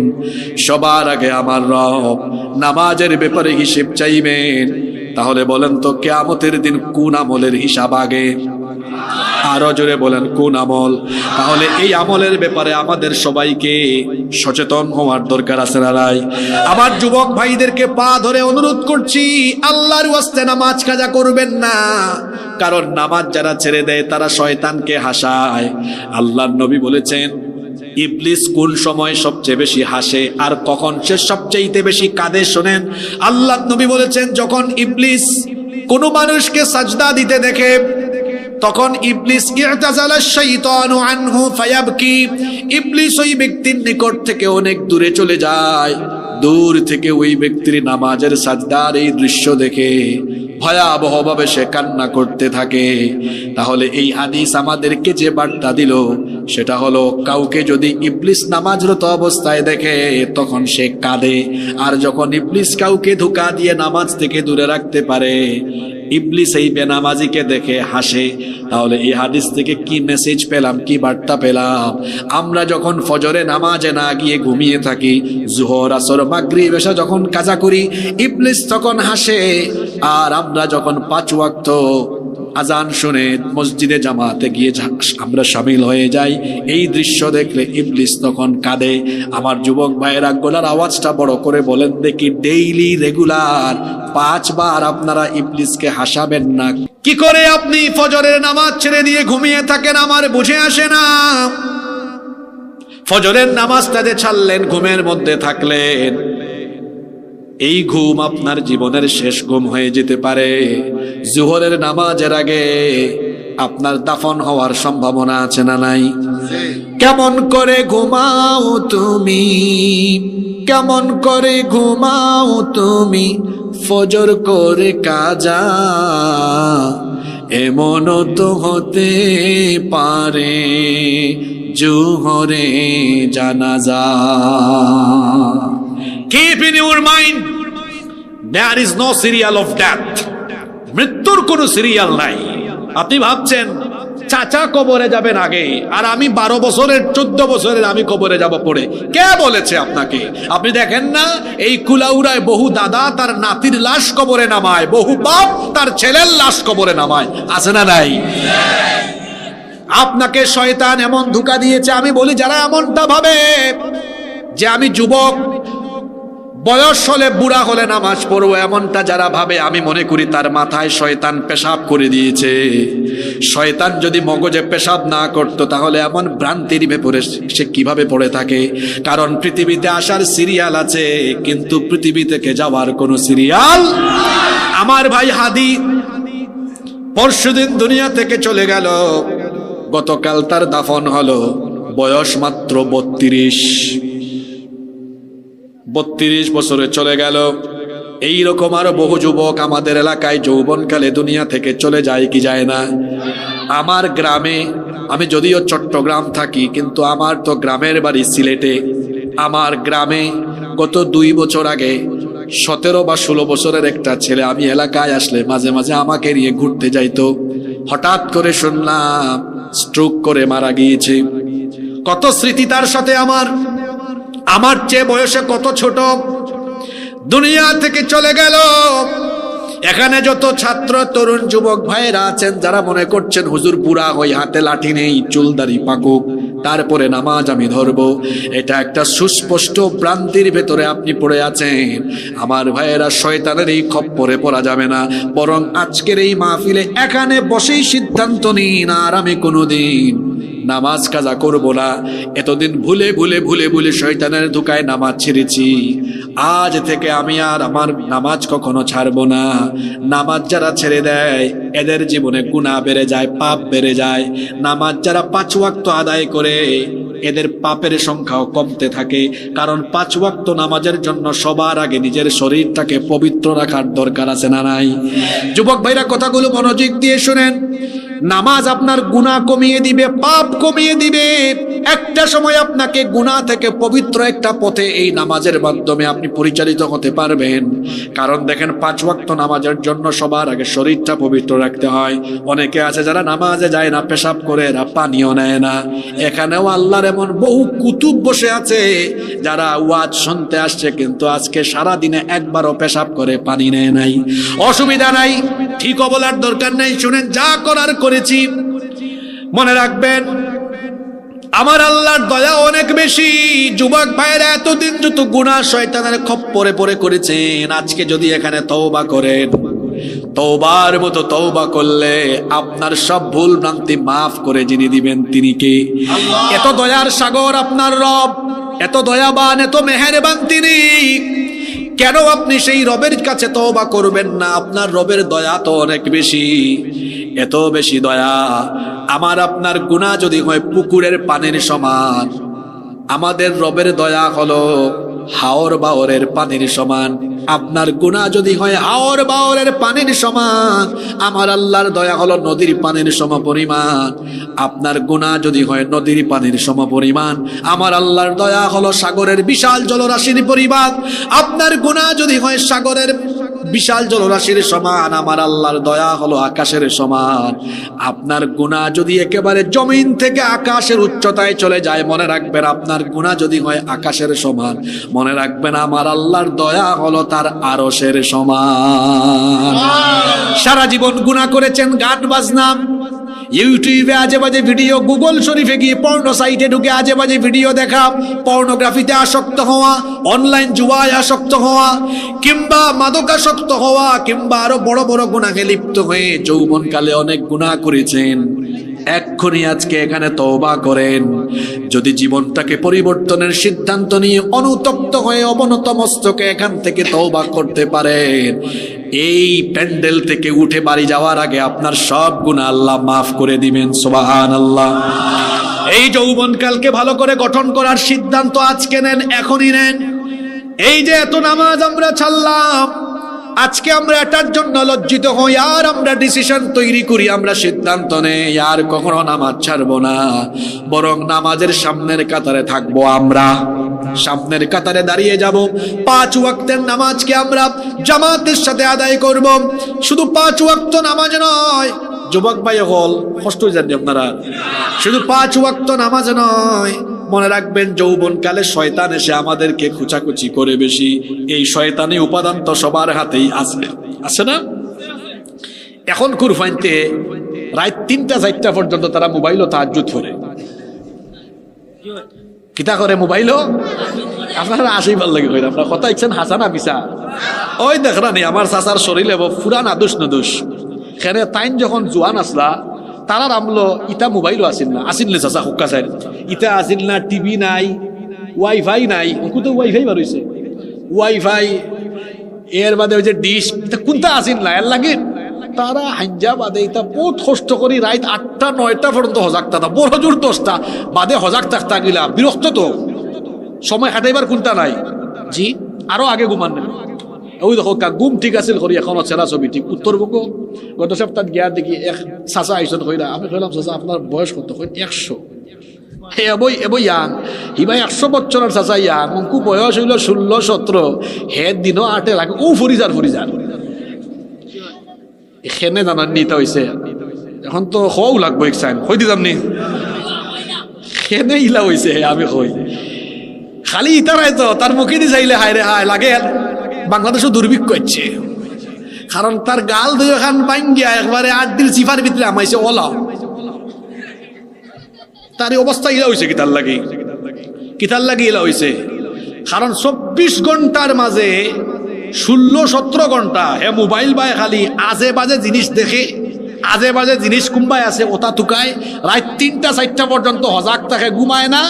সবার আগে আমার রব নামাজের ব্যাপারে হিসাব চাইবেন। তাহলে বলেন তো কিয়ামতের দিন কোন আমলের হিসাব আগে? আরো জোরে বলেন কোন আমল? তাহলে এই আমলের ব্যাপারে আমাদের সবাইকে সচেতন হওয়ার দরকার আছে না নাই? আমার যুবক ভাইদেরকে পা ধরে অনুরোধ করছি, আল্লাহর ওয়াস্তে নামাজ কাজা করবেন না। কারণ নামাজ যারা ছেড়ে দেয় তারা শয়তানকে হাসায়। আল্লাহর নবী বলেছেন ইবলিস কোন সময় সবচেয়ে বেশি হাসে আর কখন সে সবচেয়ে বেশি কাঁদে শোনেন। আল্লাহর নবী বলেছেন যখন ইবলিস কোন মানুষকে সাজদা দিতে দেখে তখন ইবলিস ইতাজালা শাইতানু আনহু ফায়াবকি, ইবলিস ওই ব্যক্তির নিকট থেকে অনেক দূরে চলে যায়। দূর থেকে ওই ব্যক্তির নামাজের সাজদার এই দৃশ্য দেখে ভয়াবহভাবে সে কান্না করতে থাকে। তাহলে এই হাদিস আমাদেরকে যে বার্তা দিল সেটা হলো, কাউকে যদি ইবলিস নামাজরত অবস্থায় দেখে তখন সে কাঁদে, আর যখন ইবলিস কাউকে ধোঁকা দিয়ে নামাজ থেকে দূরে রাখতে পারে, ইবলিস এই বেনামাজিকে দেখে হাসে। তাহলে এই হাদিস থেকে কি মেসেজ পেলাম, কি বার্তা পেলাম? আমরা যখন ফজরে নামাজে না গিয়ে ঘুমিয়ে থাকি, জোহর আসর মাগরিব এশা যখন কাজা করি, ইবলিস তখন হাসে। আর আমরা যখন 5 ওয়াক্ত আজান শুনে মসজিদে জামাতে গিয়ে আমরা শামিল হয়ে যাই, এই দৃশ্য দেখলে ইবলিস তখন কাঁদে। আমার যুবক ভাইয়েরা, গলার আওয়াজটা বড় করে বলেন দেখি, ডেইলি রেগুলার 5 বার আপনারা ইবলিসকে হাসাবেন না? কি করে আপনি ফজরের নামাজ ছেড়ে দিয়ে ঘুমিয়ে থাকেন আমার বুঝে আসে না। ফজরের নামাজটা যে ছাড়লেন, ঘুমের মধ্যে থাকলেন, এই ঘুম আপনার জীবনের শেষ ঘুম হয়ে যেতে পারে। জোহরের নামাজের আগে আপনার দাফন হওয়ার সম্ভাবনা আছে না নাই? কেমন করে ঘুমাও তুমি, কেমন করে ঘুমাও তুমি, ফজর করে কাজা, এমনও তো হতে পারে জোহরে জানাজা। Keep in your mind, there is no serial of death. মৃত্যুর কোনো সিরিয়াল নাই। আপনি ভাবছেন চাচা কবরে যাবেন আগে, আর আমি 12 বছরের 14 বছরের আমি কবরে যাব পড়ে। কে বলেছে আপনাকে? আপনি দেখেন না এই কুলাউড়ায় বহু দাদা তার নাতির লাশ কবরে নামায়, বহু বাপ তার ছেলের লাশ কবরে নামায়, আছে না নাই? আপনাকে শয়তান এমন ধোঁকা দিয়েছে। আমি বলি, যারা এমনটা ভাবে যে আমি যুবক, বয়স হলে বুড়া হলে নামাজ পড়বো, এমনটা যারা ভাবে, আমি মনে করি তার মাথায় শয়তান পেশাব করে দিয়েছে। শয়তান যদি মগজে পেশাব না করতো তাহলে এমন ভ্রান্তির ভেতরে সে কিভাবে পড়ে থাকে? কারণ পৃথিবীতে আসার সিরিয়াল আছে, কিন্তু পৃথিবী থেকে যাওয়ার কোনো সিরিয়াল। আমার ভাই হাদি পরশুদিন দুনিয়া থেকে চলে গেল, গতকাল তার দাফন হলো, বয়স মাত্র 32 বছরে চলে গেল। এই রকম আরো বহু যুবক আমাদের এলাকায় যৌবনকালে দুনিয়া থেকে চলে যায় কি যায় না? আমার গ্রামে, আমি যদিও চট্টগ্রাম থাকি কিন্তু আমার তো গ্রামের বাড়ি সিলেটে। আমার গ্রামে গত 2 বছর আগে 17 বা 16 বছরের একটা ছেলে আমি এলাকায় আসলে মাঝে মাঝে আমাকে নিয়ে ঘুরতে যাইতো। হঠাৎ করে শুনলাম স্ট্রোক করে মারা গিয়েছে। কত স্মৃতি তার সাথে আমার চেয়ে বয়সে কত ছোট, দুনিয়া থেকে চলে গেল। এখানে যত ছাত্র তরুণ যুবক ভাইরা আছেন যারা মনে করছেন হুজুর বুড়া হই, হাতে লাঠি নেই, চুলদারি পাকুক, তারপরে নামাজ আমি ধরবো, এটা একটা সুস্পষ্ট ভ্রান্তির ভেতরে আপনি পড়ে আছেন। আমার ভাইয়েরা, শয়তানের এই খপ্পরে পড়া যাবে না। বরং আজকের এই মাহফিলে এখানে বসেই সিদ্ধান্ত নিন, আর আমি কোনোদিন নামাজ কাজা করব না। এতদিন ভুলে ভুলে ভুলে ভুলে শয়তানের ধোঁকায় নামাজ ছেড়েছি, আজ থেকে আমি আর আমার নামাজ কখনো ছাড়বো না। নামাজ যারা ছেড়ে দেয় এদের জীবনে গুনাহ বেড়ে যায়, পাপ বেড়ে যায়। নামাজ যারা 5 ওয়াক্ত আদায় করে এদের পাপের সংখ্যাও কমতে থাকে। কারণ 5 ওয়াক্ত নামাজের জন্য সবার আগে নিজের শরীরটাকে পবিত্র রাখার দরকার আছে না নাই? যুবক ভাইরা, কথাগুলো মনোযোগ দিয়ে শুনেন। নামাজ আপনার গুনাহ কমিয়ে দিবে, পাপ কমিয়ে দিবে। একটা সময় আপনাকে গুনাহ থেকে পবিত্র একটা পথে এই নামাজের মাধ্যমে আপনি পরিচালিত হতে পারবেন। কারণ দেখেন, 5 ওয়াক্ত নামাজের জন্য সবার আগে শরীরটা পবিত্র রাখতে হয়। অনেকে আছে যারা নামাজে যায় না, পেশাব করে, এরা পানিও নেয় না। এখানেও আল্লাহর এমন বহু কুতুব বসে আছে যারা ওয়াজ শুনতে আসছে, কিন্তু আজকে সারা দিনে একবারও পেশাব করে পানি নেয় নাই। অসুবিধা নাই, ঠিক বলার দরকার নেই। শুনেন, যা করার করেছি। মনে রাখবেন, আমার আল্লাহর দয়া অনেক বেশি। যুবক ভাইরা, এতদিন যত গুনাহ শয়তানের খপ্পরে পড়ে করেছেন, আজকে যদি এখানে তওবা করেন, তওবার মতো তওবা করলে আপনার সব ভুল ভ্রান্তি মাফ করে যিনি দিবেন তিনি কে? এত দয়ার সাগর আপনার রব, এত দয়াবান, এত মেহেরবান তিনি। কেন আপনি সেই রবের কাছে তওবা করবেন না? আপনার রবের দয়া তো অনেক বেশি, এত বেশি দয়া। আমার আপনার গুনাহ যদি হয় পুকুরের পানির সমান, আমাদের রবের দয়া হলো হাওর বাওরের পানির সমান। আপনার গুনাহ যদি হয় হাওর বাওরের পানির সমান, আমার আল্লাহর দয়া হলো নদীর পানির সমপরিমাণ। আপনার গুনাহ যদি হয় নদীর পানির সমপরিমাণ, আমার আল্লাহর দয়া হলো সাগরের বিশাল জলরাশির পরিমাণ। আপনার গুনাহ যদি হয় সাগরের বিশাল জলরাশির সমান, আমার আল্লাহর দয়া হলো আকাশের সমান। আপনার গুনাহ যদি একেবারে জমিন থেকে আকাশের উচ্চতায় চলে যায়, মনে রাখবেন আপনার গুনাহ যদি হয় আকাশের সমান, মনে রাখবেন আমার আল্লাহর দয়া হলো তার আরশের সমান। সারা জীবন গুনাহ করেছেন, গান বাজনা, ইউটিউবে আজে বাজে ভিডিও, গুগল শরীফে গিয়ে পর্নো সাইটে ঢুকে আজে বাজে ভিডিও দেখা, পর্নোগ্রাফিতে আসক্ত হওয়া, অনলাইন জুয়ায় আসক্ত হওয়া, কিংবা মাদকাসক্ত হওয়া, কিংবা আরো বড় বড় গুনাহে লিপ্ত হয়ে যৌবনকালে অনেক গুনাহ করেছেন। এক্ষুনি আজকে এখানে তওবা করেন। যদি জীবনটাকে পরিবর্তনের সিদ্ধান্ত নিয়ে অনুতপ্ত হয়ে অবনত মস্তকে এখান থেকে তওবা করতে পারেন, এই প্যান্ডেল থেকে উঠে বাড়ি যাওয়ার আগে আপনার সব গুনাহ আল্লাহ মাফ করে দিবেন। সুবহানাল্লাহ। এই যৌবনকালকে ভালো করে গঠন করার সিদ্ধান্ত আজকে নেন, এখনই নেন। এই যে এত নামাজ আমরা ছাড়লাম, আজকে আমরা এটার জন্য লজ্জিত হই, আর আমরা ডিসিশন তৈরি করি, আমরা সিদ্ধান্ত নেই আর কখনো নামাজ ছাড়বো না, বরং নামাজের সামনের কাতারে থাকবো। আমরা সামনের কাতারে দাঁড়িয়ে যাব। 5 ওয়াক্তের নামাজকে আমরা জামাতের সাথে আদায় করব। শুধু 5 ওয়াক্ত নামাজ নয়, যুবক ভাই হল কষ্ট জানি আপনারা, শুধু 5 ওয়াক্ত নামাজ নয়, মনে রাখবেন যৌবনকালে শয়তান এসে আমাদেরকে খুচাখুচি করে বেশি। এই শয়তানি উপাদান তো সবার হাতেই আছে, আছে না? এখন কুরফাইতে রাত 3টা-4টা পর্যন্ত তারা মোবাইলও তাহাজ্জুদ করে। কিতা করে মোবাইলও? আপনারা আসেই ভাল লাগে, আপনার কথা ইচ্ছেন হাসানা বিছা। ওই দেখরা নেই আমার চাচার শরীরে ফুরান আদুস নদুস, সেখানে তাইন যখন জোয়ান আসলা তারা আমলো ইটা মোবাইলও আসিল না, আসিল না চাচা হুক্কা চাই ইটা আসিল না, টিভি নাই, ওয়াইফাই নাই, তো ওয়াইফাই বার হয়েছে, ওয়াইফাই এর বাদে ওই যে ডিশ কোনটা আসিল না, এর লাগে তারা হাঞ্জা বাদে এটা বহুত কষ্ট করি রাত 8টা-9টা পর্যন্ত হজাক থাকা, বড় জোর 10টা বাদে হজাক থাকতা গিলা বিরক্ত তো, সময় কাটাইবার কোনটা নাই। জি আরো আগে ঘুমান নেই, ওই দেখো গুম ঠিক আছিল করি এখন চেরা ছবি ঠিক উত্তরবঙ্গ। গত সপ্তাহ গিয়া দেখি এক চাচা আইসন কইরা, আমি কইলাম চাচা আপনার বয়স কত? 100। এবই ইয়াং হিবাই 100 বছরের চাচা ইয়াং, অঙ্কু বয়স হইল 16-17, হে দিনও 8 লাগে ও ফরিজার এখানে জানার নিতে হয়েছে। এখন তো হও লাগবো এক সাইন হই দিতাম নি, খেনে ইলা হয়েছে। আমি কই খালি ইতারাই তো তার মুখে দিয়ে চাইলে হায় রে হায় লাগে। বাংলাদেশও দুর্ভিক্ষ হচ্ছে, কারণ তার গাল দুই খান বাঙ্গিয়া একবারে 8 দিন চিফার ভিতরে আমাইছে ওলা। তার অবস্থা ইলা হয়েছে কিতার লাগে ইলা হয়েছে, কারণ 24 ঘন্টার মাঝে 16-17 ঘন্টা হে মোবাইল বাই খালি আজে বাজে জিনিস দেখে, আজে বাজে জিনিস কুম্বাই আছে ওটা তুকায়, রাত 3টা-4টা পর্যন্ত হজাক থাকে, ঘুমায় না।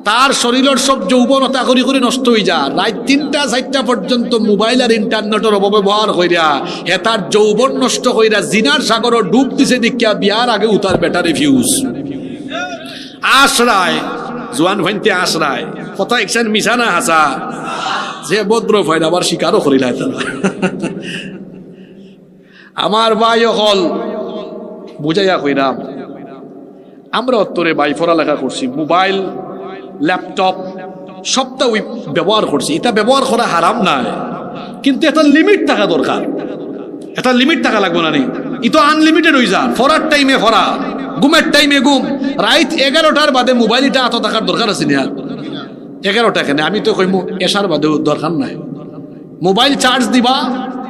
তার শরীরের সব যৌবনতা করি করে নষ্ট হয়ে যায়। রাত 3টা-4টা পর্যন্ত মোবাইল আর ইন্টারনেটের অপব্যবহার কইরা হে তার যৌবন নষ্ট কইরা জিনার সাগরও ডুব দিছে দেখিয়া বিয়ার আগে উতার ব্যাটারি ফিউজ আশ্রায় জোয়ান ভাইতে আশ্রায় কথা একসান মিশানা হাসা যে ভদ্র ফায়দা আবার শিকারও করিল। আমার ভাই হল বুঝাইয়া কইরাম, আমরা উত্তরে ভাই পড়ালেখা করছি, মোবাইল ল্যাপটপ সবটা ওই ব্যবহার করছি। এটা ব্যবহার করা হারাম নাই, কিন্তু একটা লিমিট থাকা দরকার, একটা লিমিট থাকা লাগবে না। এটা আনলিমিটেড হয়ে যা, ফরার টাইমে ফরা, ঘুমের টাইমে ঘুম। রাত 11টার বাদে মোবাইল এটা এত থাকার দরকার আছে না? 11টা কেন? আমি তো কইমু এসার বাদেও দরকার নাই। মোবাইল চার্জ দিবা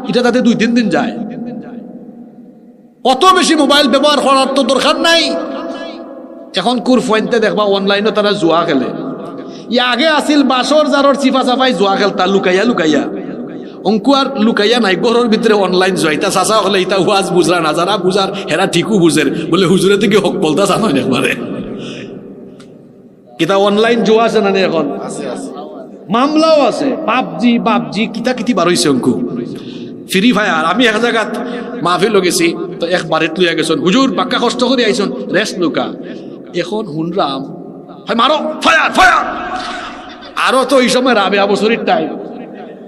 এটা তাতে 2-3 দিন যায়, অত বেশি মোবাইল ব্যবহার করার তো দরকার নাই। এখন কুরফয়েন্টে দেখবা অনলাইনে তারা জুয়া খেলে। আগে আসিল বাসর জারর চিফা চাফাই জুয়া খেলতা লুকাইয়া, অঙ্কু আর লুকাইয়া নাই, ঘরের ভিতরে অনলাইন জুয়া। ইতা চাচা হলে ইতা ওয়াজ বুঝরা না, যারা বুঝার হেরা ঠিকও বুঝের, বলে হুজুরে থেকে হক বলতা জানো একবারে। কিতা অনলাইন জুয়া আছে না? এখন মামলাও আছে, পাবজি কিতা বার হইছে অঙ্কু, ফ্রি ফায়ার। আমি এক জায়গাত মাহফিল গেছি, তো এক বাড়িত লইয়া গেছেন, হুজুর পাক্কা কষ্ট করে আইসন, রেস্ট লুকা। এখন হুনরাম হয় মারো ফায়ার ফায়ার, আরো তো এই সময় রাবে আবসরির টাইম।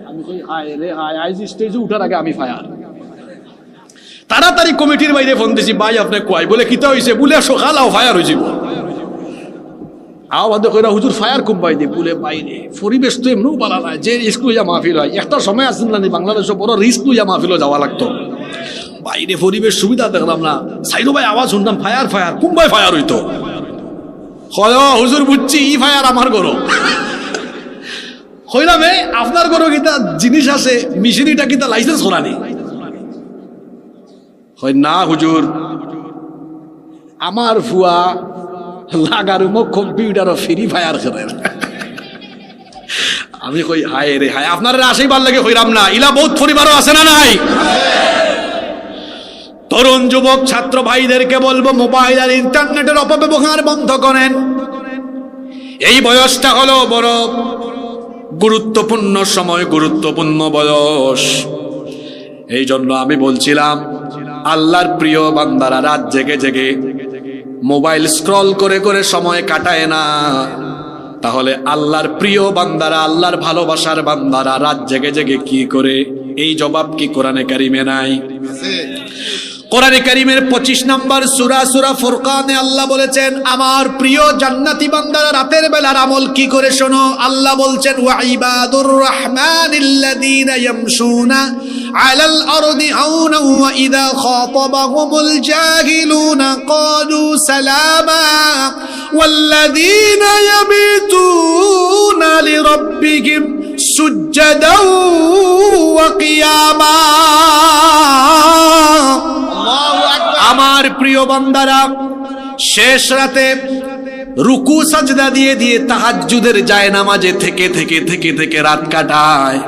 আমি কই হায় রে হায়, আইজ স্টেজে উঠার আগে আমি ফায়ার। তাড়াতাড়ি কমিটির বাইরে ফোন দিছি, ভাই আপনি কয় বলে কিতা হইছে, বলে সকালাও ফায়ার হয়ে যাব। আওয়াজ কইরা হুজুর ফায়ার খুব বাইরে বলে বাইরে পরিবেশ তো এমনিও বলা নাই যে রিস্ক লইয়া মাহফিল হয়। একটা সময় আসছিল না বাংলাদেশে বড় রিস্ক লইয়া মাহফিলও যাওয়া লাগতো, বাইরে পরিবেশ সুবিধা দেখলাম না। সাইডো ভাই আওয়াজ শুনতাম ফায়ার ফায়ার, কোন ভাই ফায়ার হইতো। হয় হুজুর বুঝছি ই ফায়ার আমার গরো। হইলাম আপনার গরো কিতা জিনিস আছে, মিশিনিটা কিতা লাইসেন্স করা নেই। হয় না হুজুর আমার ফুয়া লাগার মুখ কম্পিউটারও ফ্রি ফায়ার খেলেন। আমি কই হায় রে হায়, আপনারা আসেইবার লাগে হইরাম না, ইলা বহুত পরিবারও আছে না নাই? তরুণ যুবক ছাত্র ভাইদেরকে বলবো মোবাইল আর ইন্টারনেটের অপব্যবহার বন্ধ করেন। এই বয়সটা হলো বড় গুরুত্বপূর্ণ সময়, গুরুত্বপূর্ণ বয়স। এই জন্য আমি বলছিলাম আল্লাহর প্রিয় বান্দারা রাত জেগে জেগে মোবাইল স্ক্রল করে করে সময় কাটায় না, তাহলে আল্লাহর প্রিয় বান্দারা, আল্লাহর ভালোবাসার বান্দারা রাত জেগে জেগে কি করে? এই জবাব কি কোরআনে কারিমে নাই? কোরআনে কারিমের 25 নম্বর সূরা সূরা ফুরকানে আল্লাহ বলেছেন আমার প্রিয় জান্নাতি বান্দারা রাতের বেলার আমল কি করে শোনো। আল্লাহ বলছেন ওয়া ইবাদুর রহমানিল্লাযীনা ইয়ামশুনা আলাল আরদি হাওনা ওয়া ইযা খাতাবাহুমুল জাহিলুনা ক্বালু সালামা ওয়াল্লাযীনা ইয়াবিতুনা লিরাব্বিহিম সুজদাও ওয়া কিয়ামা। আমার প্রিয় বান্দারা শেষ রাতে রুকু সাজদা দিয়ে দিয়ে তাহাজ্জুদের জায়নামাজে থেকে থেকে থেকে থেকে রাত কাটায়।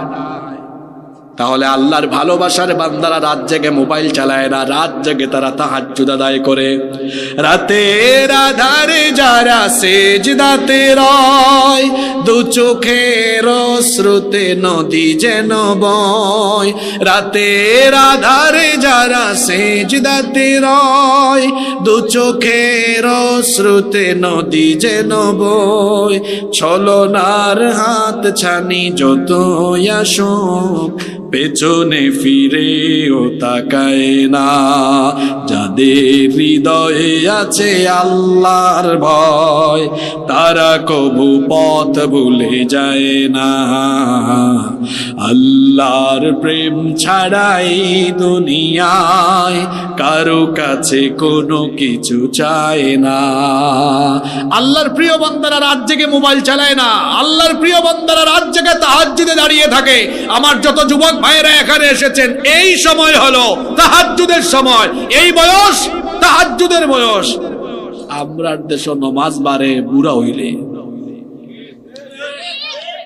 তাহলে আল্লাহর ভালোবাসার বান্দারা রাত জেগে মোবাইল চালায় না, রাত জেগে তারা তাহাজ্জুদ আদায় করে। রাতের আধারে যারা সেজদাতে রয়, দু চোখের শ্রুতে নদী যেন বয়। রাতের আধারে যারা সেজদাতে রয়, দু চোখের শ্রুতে নদী যেন বয়। ছলনার হাত ছানি যতই আসুক, পেছনে ফিরেও তাকায় না। যাদের হৃদয়ে আছে আল্লাহর ভয়, তারা কবু পথ ভুলে যায় না। আল্লাহর প্রেম ছাড়াই দুনিয়ায় কারো কাছে কোনো কিছু চায় না। আল্লাহর প্রিয় বান্দারা রাত জেগে মোবাইল চালায় না, আল্লাহর প্রিয় বান্দারা রাত জেগে তাহাজ্জুদে দাঁড়িয়ে থাকে। আমার যত যুবক ভাইয়েরা এখানে এসেছেন, এই সময় হলো তাহাজ্জুদের সময়, এই বয়স তাহাজ্জুদের বয়স। আমরা দেশ নমাজ বারে বুড়া হইলে,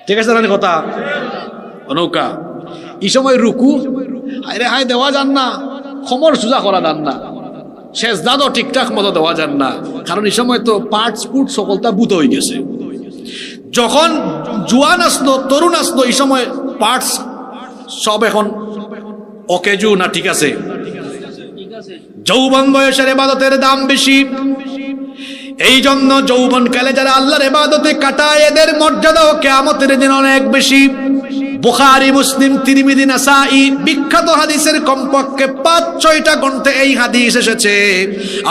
ঠিক আছে না কথা নৌকা, এই সময় রুকু হায় রে হায় দেওয়া যান না, খমর সোজা করা যান না, সেজদাও ঠিকঠাক মতো দেওয়া যান না, কারণ এই সময় তো পার্টস ফুট সকলটা বুত হয়ে গেছে। যখন জুয়ান আসলো, তরুণ আসলো, এই সময় পার্টস সব এখন অকেজু না ঠিক আছে। যৌবন বয়সের ইবাদতের দাম বেশি, এই জন্য যৌবন কালে যারা আল্লাহর ইবাদতে কাটায় এদের মর্যাদাও কিয়ামতের দিন অনেক বেশি। বুখারী, মুসলিম, তিরমিজি, নাসাঈ বিখ্যাত হাদিসের কমপক্ষে 5-6টা গ্রন্থে এই হাদিস এসেছে।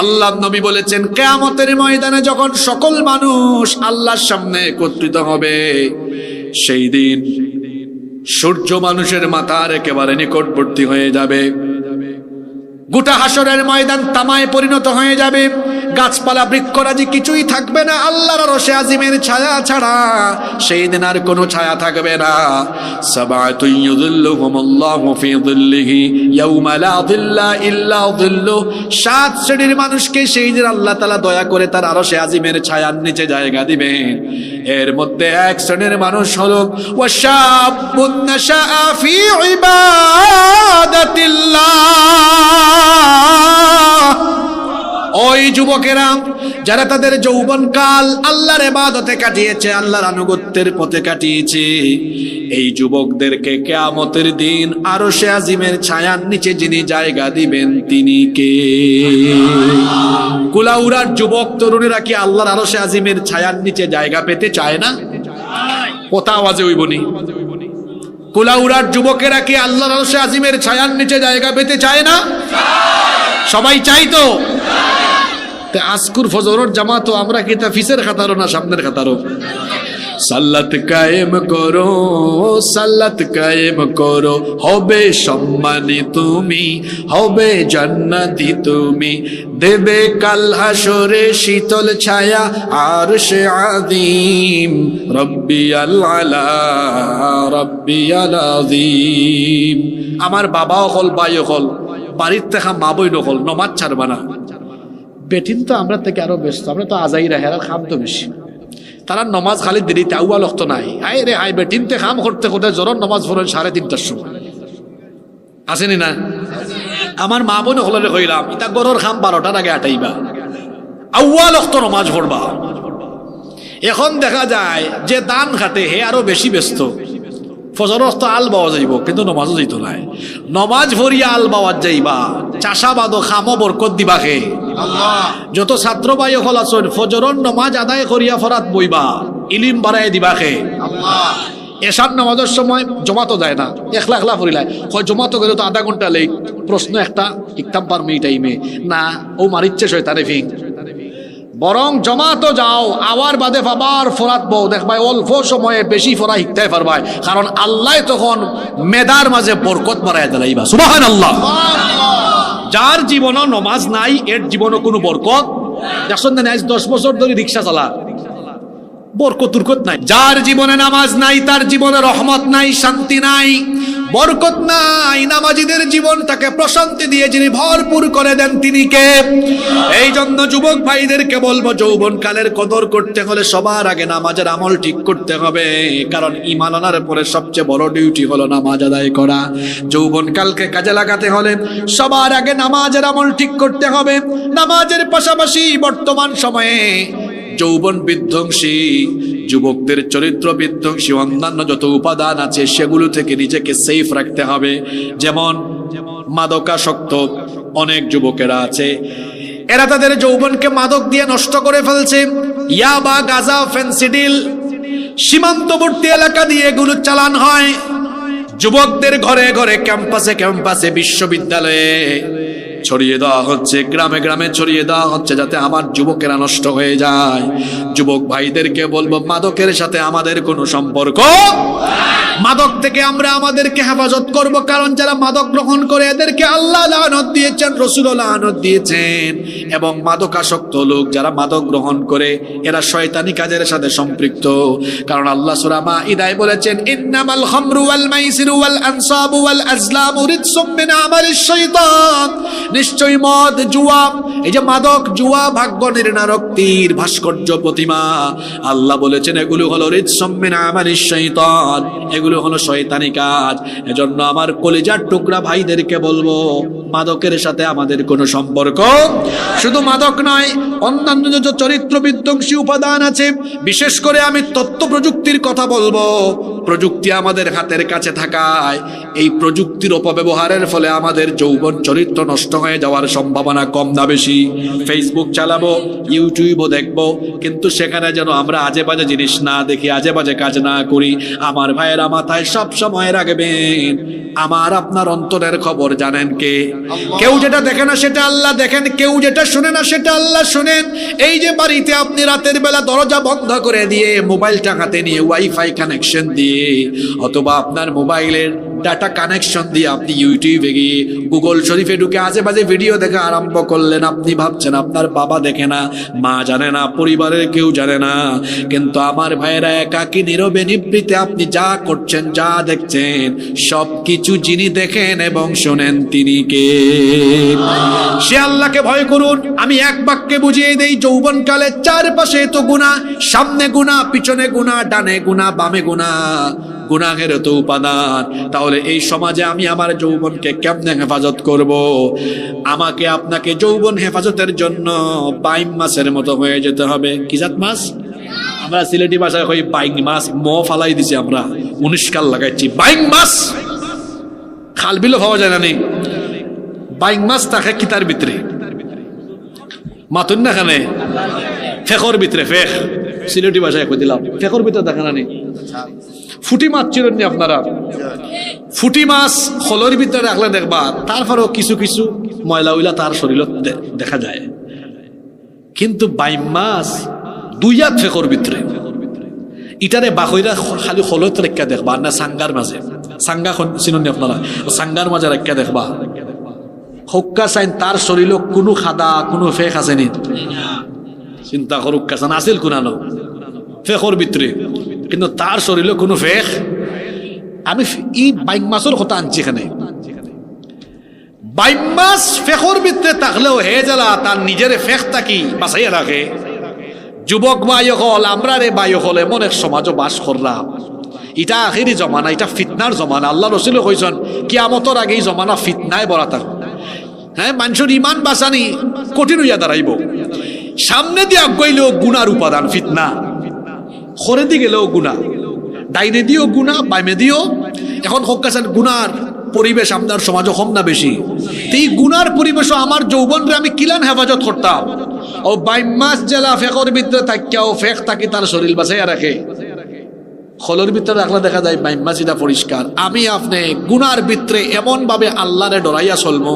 আল্লাহর নবী বলেছেন কিয়ামতের ময়দানে যখন সকল মানুষ আল্লাহর সামনে একত্রিত হবে, সেই দিন সূর্য মানুষের মাথার একেবারে নিকটবর্তী হয়ে যাবে। গোটা হাসরের ময়দান তামায় পরিণত হয়ে যাবে। গাছপালা বৃক্ষরাজি কিছুই থাকবে না, আল্লাহর আরশে আজিমের ছায়া ছাড়া সেই দিন আর কোনো ছায়া থাকবে না। সাবাতুন ইউযিল্লুহুমুল্লাহু ফি যিল্লিহি ইয়াওমা লা যিল্লা ইল্লা যিল্লুহ। 7 শ্রেণীর মানুষকে সেই দিন আল্লাহ তাআলা দয়া করে তার আরশে আজিমের ছায়ার নিচে জায়গা দিবেন। এর মধ্যে এক শ্রেণীর মানুষ হলো ওয়াশাবুন নাশাআ ফি ইবাদাতিল্লাহ। ওই যুবকেরা যারা তাদের যৌবনকাল আল্লাহর ইবাদতে কাটিয়েছে, আল্লাহর আনুগত্যের পথে কাটিয়েছে, এই যুবকদেরকে কিয়ামতের দিন আরশে আজিমের ছায়ার নিচে যিনি জায়গা দিবেন তিনি কে? কুলাউড়ার যুবক তরুণেরা কি আল্লাহর আরশে আজিমের ছায়ার নিচে জায়গা পেতে চায় না? কথা আওয়াজে হইবনি। কুলাউড়ার যুবকেরা কি আল্লাহর আরশে আজিমের ছায়ার নিচে জায়গা পেতে চায় না? সবাই চাই তো। আজকুর ফজরের জামাত আমরা কি তা ফিসের খাতারও না সামনের খাতারও? সাল্লাত কায়েম করো, সাল্লাত কায়েম করো, হবে সম্মানী তুমি, হবে জান্নাতি তুমি, দেবে কাল হাসরে শীতল ছায়া আরশে আযীম, রব্বিয়াল আলা রব্বিয়াল আযীম। আমার বাবাও হল, ভাইও হল, বাড়ির থেকে মা বই নকল, নমাজ ছাড়বা না। বেটিন তো আমরা থেকে আরো ব্যস্ত, আমরা তো আজাইরা হেরার খাম তো বেশি। তারা নমাজ খালি দেরিতে আউয়া লক্ত নাই। আয় রে আয় বেটিনতে খাম করতে করতে জোরর নমাজ পড়েন 3:30টার সময়, আসেনি না? আমার মা বোন হলরে কইলাম ইতা গরর খাম 12টার আগে আটাইবা, আউয়া লক্ত নমাজ পড়বা। এখন দেখা যায় যে দান খাটে হে আরো বেশি ব্যস্ত। ফজর তো আল পাওয়া যাইব কিন্তু নমাজও যাইত নাই। নমাজ ভরিয়া আল পাওয়া যাইবা, চাষাবাদও খামো বরকত দিবা খে। যত ছাত্র ভাই হল আছেন ফজরর নমাজ আদায় করিয়া ফরাত বইবা, ইলিম বাড়াই দিবা খে। এশার নামাজের সময় জমাতো যায় না, একলা একলা ফুরিলায় হয় জমাতো গেলে তো আধা ঘন্টা লেট, প্রশ্ন একটা ইকতাম পারমি টাইমে না, ও মারিচ্ছে শয়তানে ফিং। বরং জমাতো যাও, আওয়ার বাদে আবার ফরাত বউ দেখবাই অল্প সময়ে বেশি ফরা শিখতে পারবাই, কারণ আল্লাহ তখন মেদার মাঝে বরকত বাড়ায় দিলাইবা। সুবহানাল্লাহ। যার জীবনও নমাজ নাই এর জীবনও কোনো বরকত দেখছেন না। 10 বছর ধরে রিক্সা চালা, বরকত তুরকত নাই। যার জীবনে নামাজ নাই তার জীবনে রহমত নাই, শান্তি নাই, বরকত নাই। নামাজীদের জীবনটাকে প্রশান্তি দিয়ে যিনি ভরপুর করে দেন তিনি কে? এই জন্য যুবক ভাইদেরকে বলবো, যৌবন কালের কদর করতে হলে সবার আগে নামাজের আমল ঠিক করতে হবে, কারণ ঈমান আনার পরে সবচেয়ে বড় ডিউটি হলো নামাজ আদায় করা। যৌবন কালকে কাজে লাগাতে হলে সবার আগে নামাজের আমল ঠিক করতে হবে। নামাজের পাশাপাশি বর্তমান সময়ে যৌবন বিধ্বংসী, যুবকদের চরিত্র বিধ্বংসী অন্যান্য যত উপাদান আছে সেগুলো থেকে নিজেকে সেফ রাখতে হবে। যেমন মাদকাসক্ত অনেক যুবকেরা আছে, এরা তাদের যৌবনকে মাদক দিয়ে নষ্ট করে ফেলছে। ইয়াবা, গাঁজা, ফেন্সিডিল সীমান্তবর্তী এলাকা দিয়ে এগুলো চালান হয়। যুবকদের ঘরে ঘরে, ক্যাম্পাসে ক্যাম্পাসে, বিশ্ববিদ্যালয়ে ছড়িয়ে দেওয়া হচ্ছে, গ্রামে গ্রামে ছড়িয়ে দেওয়া হচ্ছে, যাতে আমার যুবকেরা নষ্ট হয়ে যায়। যুবক ভাইদেরকে বলবো, মাদকের সাথে আমাদের কোনো সম্পর্ক, মাদক থেকে আমরা আমাদেরকে হেফাজত করব, কারণ যারা মাদক গ্রহণ করে এদেরকে আল্লাহ লানত দিয়েছেন, রাসূল লানত দিয়েছেন। এবং মাদকাসক্ত লোক যারা মাদক গ্রহণ করে এরা শয়তানি কাজের সাথে সম্পৃক্ত, কারণ আল্লাহ সূরা মাঈদায় বলেছেন, ইন্নামাল খামরু ওয়াল মাইসিরু ওয়াল আনসাবু ওয়াল আজলামু রিজসুম মিন আমালিশ শাইতান। নিশ্চয়ই মদ, জুয়া, এই যে মাদক, জুয়া, ভাগ্য নির্ণায়ক তীর, ভাস্কর্য, প্রতিমা, আল্লাহ বলেছেন এগুলো হলো রিজসুম মিন আমালিশ শাইতান, এগুলো হলো শয়তানি কাজ। এজন্য আমার কলিজার টুকরা ভাইদেরকে বলবো, মাদকের সাথে আমাদের কোনো সম্পর্ক, শুধু মাদক নয়, অন্যান্য যে চরিত্র বিধ্বংসী উপাদান আছে, বিশেষ করে আমি তথ্য প্রযুক্তির কথা বলবো। প্রযুক্তি আমাদের হাতের কাছে থাকায় এই প্রযুক্তির অপব্যবহারের ফলে আমাদের যৌবন চরিত্র নষ্ট হয়ে যাওয়ার সম্ভাবনা কম না বেশি। ফেসবুক চালাবো, ইউটিউবও দেখবো, কিন্তু সেখানে যেন আমরা আজে বাজে জিনিস না দেখি, আজে বাজে কাজ না করি। আমার ভাইয়েরা মাথায় সব সময় রাখবেন, আমার আপনার অন্তরের খবর জানেন কে? কেউ যেটা দেখে না সেটা আল্লাহ দেখেন, কেউ যেটা শুনে না সেটা আল্লাহ শুনেন। এই যে বাড়িতে আপনি রাতের বেলা দরজা বন্ধ করে দিয়ে মোবাইলটা হাতে নিয়ে ওয়াইফাই কানেকশন দিয়ে, অথবা আপনার মোবাইলের ডাটা কানেকশন দিয়ে আপনি ইউটিউবে গিয়ে গুগল শরীফে ঢুকে আজে বাজে ভিডিও দেখা আরম্ভ করলেন, আপনি ভাবছেন আপনার বাবা দেখে না, মা জানে না, পরিবারের কেউ জানে না, কিন্তু আমার ভাইয়েরা একাকী নীরবে নিবৃতে আপনি যা করছেন, যা দেখছেন, সবকিছু যিনি দেখেন এবং শোনেন তিনি কে? সে আল্লাহকে ভয় করুন। আমি এক বাক্যে বুঝিয়ে দেই, যৌবনকালে চারপাশে তো গুনাহ, সামনে গুনাহ, পিছনে গুনাহ, ডানে গুনাহ, বামে গুনাহ, গুনাহের তো উপাদান। তাহলে এই সমাজে আমি আমার যৌবনকে কেমনে হেফাজত করব? আমাকে আপনাকে যৌবন হেফাজতের জন্য বাইম মাছের মতো হয়ে যেতে হবে। কি জাত মাছ? আমরা সিলেটি ভাষায় কই বাইং মাছ। ম ফালাই দিছি আমরা, 19 কাল লাগাইছি। বাইং মাছ খাল বিলো পাওয়া যায় না নি? বাইং মাছ থাকে কিতার ভিতরে, মাতুন না খানে ফেকর ভিতরে, ফেক সিলেটি ভাষায় কই দিলাম, ফেকর ভিতরে দেখেন আনি ফুটি মাছ চিনেন নি আপনারা? ফুটি মাছ খোলের ভিতরে রাখলে দেখবা তারপরেও কিছু কিছু ময়লা উইলা তার শরীরত দেখা যায়, কিন্তু বাইম মাছ দুই হাত ফেকর ভিতরে, ইটারে বাকইরা খালি খোলত রেখা দেখবা, না সাঙ্গার মাঝে, সাঙ্গা চিনেন নি আপনারা? সাঙ্গার মাঝে রেখা দেখবা হক্কা চাইন তার শরীর কোনো খাদা কোনো ফেক আছে নি? চিন্তা করুক কাছান আসিল কোনানো ফেকর ভিতরে, কিন্তু তার শরীরে কোনো ফেক। আমি ই বাইম মাছের কথা আনছি এখানে। বাইম মাছ ফেকর ভিতরে থাকলেও হে জ্বালা তার নিজের ফেক থাকি বাঁচাইয়া রাখে। যুবক ভাই হল, আমরা রে ভাই হল এমন এক সমাজও বাস করলাম, এটা আখেরি জমানা, এটা ফিতনার জমানা। আল্লাহ রসুল কইছেন কিয়ামতের আগে এই জমানা ফিতনায় ভরা থাকবে। হ্যাঁ, মানুষের ইমান বাঁচানি কঠিন হইয়া দাঁড়াইব। সামনে দিয়ে আগাইলেও গুনার উপাদান ফিতনা, খরে দি গেলেও গুণা, ডাইনে দিও গুণা, বাইমে দিও। এখন হকাছেন গুনার পরিবেশ আমাদের সমাজও কম না বেশি? এই গুনার পরিবেশও আমার যৌবনরে আমি কিলান হেফাজত করতাম। ও বাইম মাছ জেলা ফেকর ভিতরে থাকিয়াও ফেক থাকি তার শরীর বাঁচাইয়া রাখে। খোলের ভিতরে রাখলে দেখা যায় বাইম মাছ এটা পরিষ্কার। আমি আপনি গুনার ভিতরে এমন ভাবে আল্লাহরে ডরাইয়া চলবো